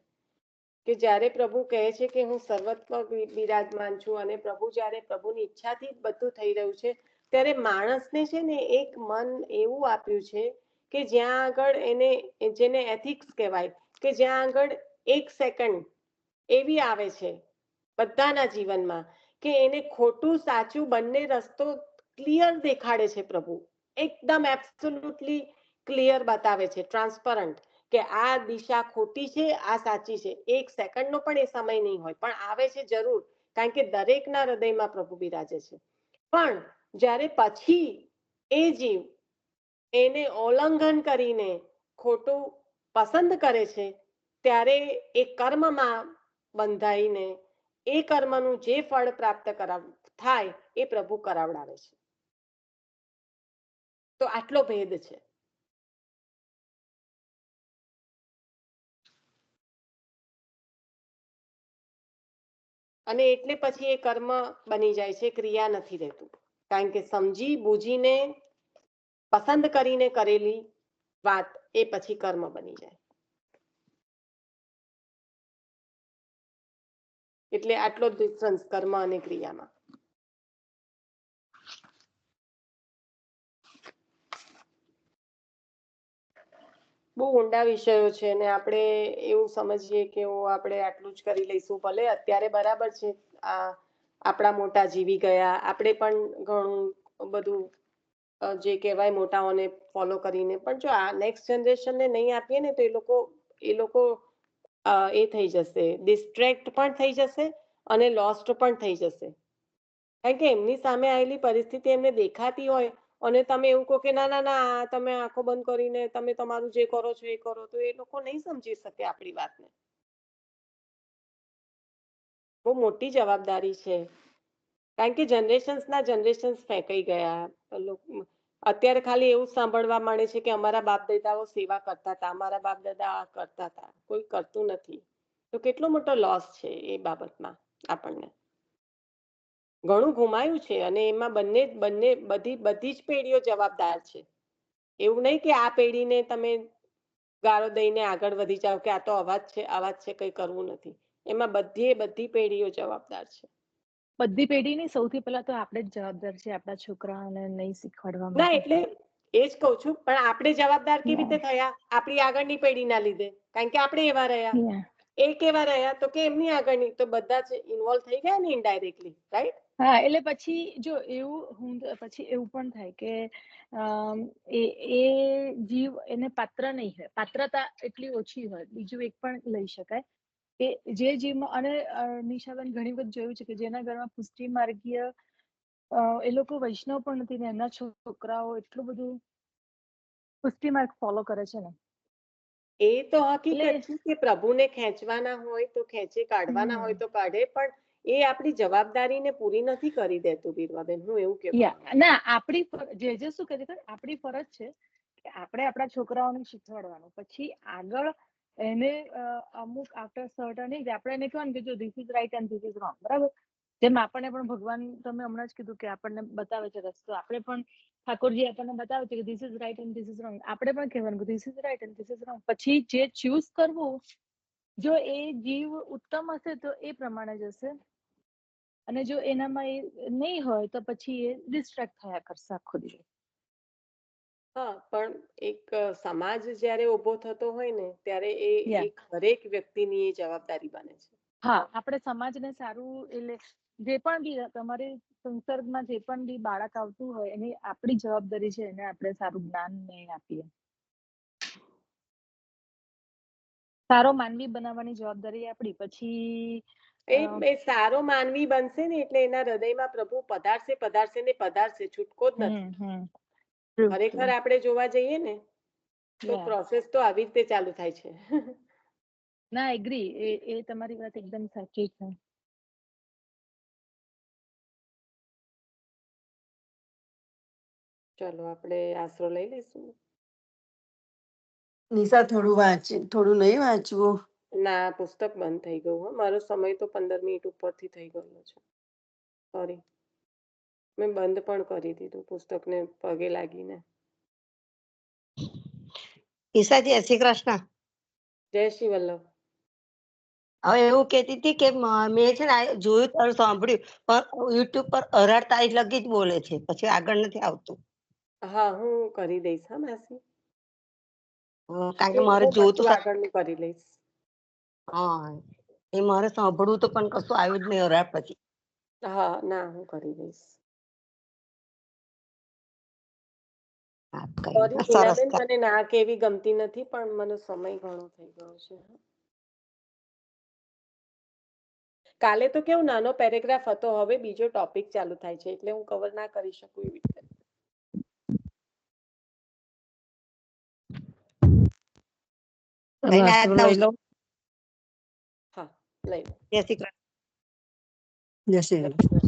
કે જ્યારે પ્રભુ કહે છે કે હું સર્વત્ર બિરાજમાન છું અને પ્રભુ જ્યારે પ્રભુની ઈચ્છાથી જ બધું થઈ રહ્યું છે, ત્યારે માણસને છે ને એક મન એવું આપ્યું છે કે જ્યાં આગળ એને, જેને એથિક્સ કહેવાય, કે જ્યાં આગળ એક સેકન્ડ એવી આવે છે બધાના જીવનમાં કે એને ખોટું સાચું બંને રસ્તો ક્લિયર દેખાડે છે. પ્રભુ એકદમ એબ્સોલ્યુટલી ક્લિયર બતાવે છે, ટ્રાન્સપરન્ટ, કે આ દિશા ખોટી છે, આ સાચી છે. એક સેકન્ડનો પણ એ સમય નહીં હોય, પણ આવે છે જરૂર, કારણ કે દરેકના હૃદયમાં પ્રભુ બિરાજે છે. પણ જ્યારે પછી એ જીવ એને ઉલ્લંઘન કરીને ખોટું પસંદ કરે છે, ત્યારે એ કર્મમાં બંધાઈને એ કર્મનું જે ફળ પ્રાપ્ત થાય એ પ્રભુ કરાવડાવે છે. તો આટલો ભેદ છે. અને એટલે પછી એ કર્મ બની જાય છે, ક્રિયા નથી રહેતું, કારણ કે સમજી બૂજીને પસંદ કરીને કરેલી વાત એ પછી કર્મ બની જાય. એટલે આટલો ડિફરન્સ કર્મ અને ક્રિયામાં. બહુ ઊંડા વિષયો છે ને આપણે એવું સમજીએ કે આપણે આટલું જ કરી લઈશું, ભલે અત્યારે બરાબર છે, આ આપણા મોટા જીવી ગયા, આપણે પણ ઘણું બધું જે કહેવાય મોટાઓને ફોલો કરીને, પણ જો આ નેક્સ્ટ જનરેશનને નહીં આપીએ ને તો એ લોકો એ થઈ જશે, ડિસ્ટ્રેક્ટ પણ થઈ જશે અને લોસ્ટ પણ થઈ જશે. કારણ કે એમની સામે આવેલી પરિસ્થિતિ એમને દેખાતી હોય અને તમે એવું કહો કે ના ના ના તમે આંખો બંધ કરીને તમે તમારું જે કરો છો એ કરો, તો એ લોકો નહીં સમજી શકે આપણી વાતને. બહુ મોટી જવાબદારી છે, કારણ કે જનરેશન્સ ફેંકાઈ ગયા. અત્યારે ખાલી એવું સાંભળવા મળે છે કે અમારા બાપ દાદાઓ સેવા કરતા હતા, અમારા બાપ દાદા આ કરતા હતા, કોઈ કરતું નથી. તો કેટલો મોટો લોસ છે એ બાબતમાં. આપણને ઘણું ગુમાયું છે અને એમાં બધી જ પેઢીઓ જવાબદાર છે. એવું નહીં કે આ પેઢીને તમે ગાળો દઈને આગળ વધી જાઓ કે આ તો અવાજ છે, કંઈ કરવું નથી. એમાં બધી પેઢીઓ જવાબદાર છે. બધી પેઢીની સૌથી પહેલા તો આપણે જ જવાબદાર છે આપણા છોકરાઓને નહીં શીખવાડવા ના, માટે. એટલે એ જ કહું છું, પણ આપણે જવાબદાર કેવી રીતે થયા? આપણી આગળની પેઢીના લીધે, કારણ કે આપણે એવા રહ્યા. Yeah. એ કેવા રહ્યા તો કે એમની આગળની, તો બધા જ ઇન્વોલ્વ થઈ ગયા ને ઇનડાયરેક્ટલી, રાઈટ? હા, એટલે પછી જો પછી એવું પણ થાય કે એ જીવ એને પાત્ર નહીં હોય, પાત્રતા એટલી ઓછી હોય. બીજું એક પણ લઈ શકાય કે જે જીવમાં, અને નિશાબેન ઘણી વખત જોયું છે કે જેના ઘરમાં પુષ્ટિ માર્ગીય એ લોકો વૈષ્ણવ પણ નથી ને એમના છોકરાઓ એટલું બધું પુષ્ટિ માર્ગ ફોલો કરે છે ને, એ તો હકીકત છે કે પ્રભુને ખેંચવાના હોય તો ખેંચે, કાઢવાના હોય તો કાઢે, પણ એ આપણી જવાબદારીને પૂરી નથી કરી દેતું. બીરવાબેન, હું એવું કહેવા માંગુ છું. ના, આપણી જે શું કહે છે, આપણી ફરજ છે કે આપણે આપણા છોકરાઓને શીખવાડવાનું. પછી આગળ એને અમુક આફ્ટર સર્ટન એજ આપણે એને કહેવાનું કે જો this is right and this is wrong, બરાબર? જેમ આપણને પણ ભગવાન, તમે હમણાં જ કીધું કે આપણને બતાવે છે રસ્તો, આપણે પણ ઠાકોરજી આપણને બતાવે છે કે this is right and this is wrong, આપણે પણ કહેવાનું કે this is right and this is wrong. પછી જે ચૂઝ કરવું, જો એ જીવ ઉત્તમ હશે તો એ પ્રમાણે જશે, અને જો એનામાં એ નહીં હોય તો પછી એ ડિસ્ટ્રેક્ટ થયા કરશે આખો દિવસ. હા, પણ એક સમાજ જ્યારે ઉભો થતો હોય ને ત્યારે એ દરેક વ્યક્તિની એ જવાબદારી બને છે. હા, આપણે સમાજને સારું, એટલે જે પણ બી તમારે સંસર્ગમાં જે પણ બી બાળક આવતું હોય એની આપણી જવાબદારી છે એને આપણે સારું જ્ઞાન ને આપીએ. સારો માનવી બનાવવાની જવાબદારી આપણી. પછી એ સારો માનવી બનશે ને એટલે એના હૃદયમાં પ્રભુ પધારશે ને પધારશે, છૂટકો જ નથી. ખરેખર આપણે જોવા જઈએ ને તો પ્રોસેસ તો આવી રીતે ચાલુ થાય છે. ના, એગ્રી, એ તમારી વાત એકદમ સાચી છે. ચલો આપણે આશરો લઈ લઈશું. નિશા, થોડું નહીં વાંચવું? ના, પુસ્તક બંધ થઈ ગયું હો. મારો સમય તો 15 મિનિટ ઉપરથી થઈ ગયો છે. સોરી. મેં બંધ પણ કરી દીધું પુસ્તકને પગે લાગીને. ઈશાજી, જય શ્રી કૃષ્ણ. જય શ્રી વલ્લભ. હવે એવું કહેતી હતી કે મેં છે ને આ જોયું તારું સાંભળ્યું, પણ યુટ્યુબ પર 18 તારીખ લગી જ બોલે છે, પછી આગળ નથી આવતું. હા, હું કરી દઈશ હા માસી. કારણ કે મારે હું જોવું તો બધું આગળનું કરી લઈશ. હા, એ મારે સાંભળવું તો પણ કશું આવ્યું જ નહીં 18 પછી. હા, ના, હું કરી દઈશ. હા, કઈ સોરી નહીં. સરસ. મીનાબેન, મને ના કેવી ગમતી નથી, પણ મને સમય ઘણો થઈ ગયો છે. કાલે તો કેવું નાનો પેરેગ્રાફ હતો, હવે બીજો ટોપિક ચાલુ થાય છે, એટલે હું કવર ના કરી શકું એવી રીતે. કઈ ના, વાસણ લઈ લો. હા, લઈ લો. જય શ્રી કૃષ્ણ. જય શ્રી કૃષ્ણ.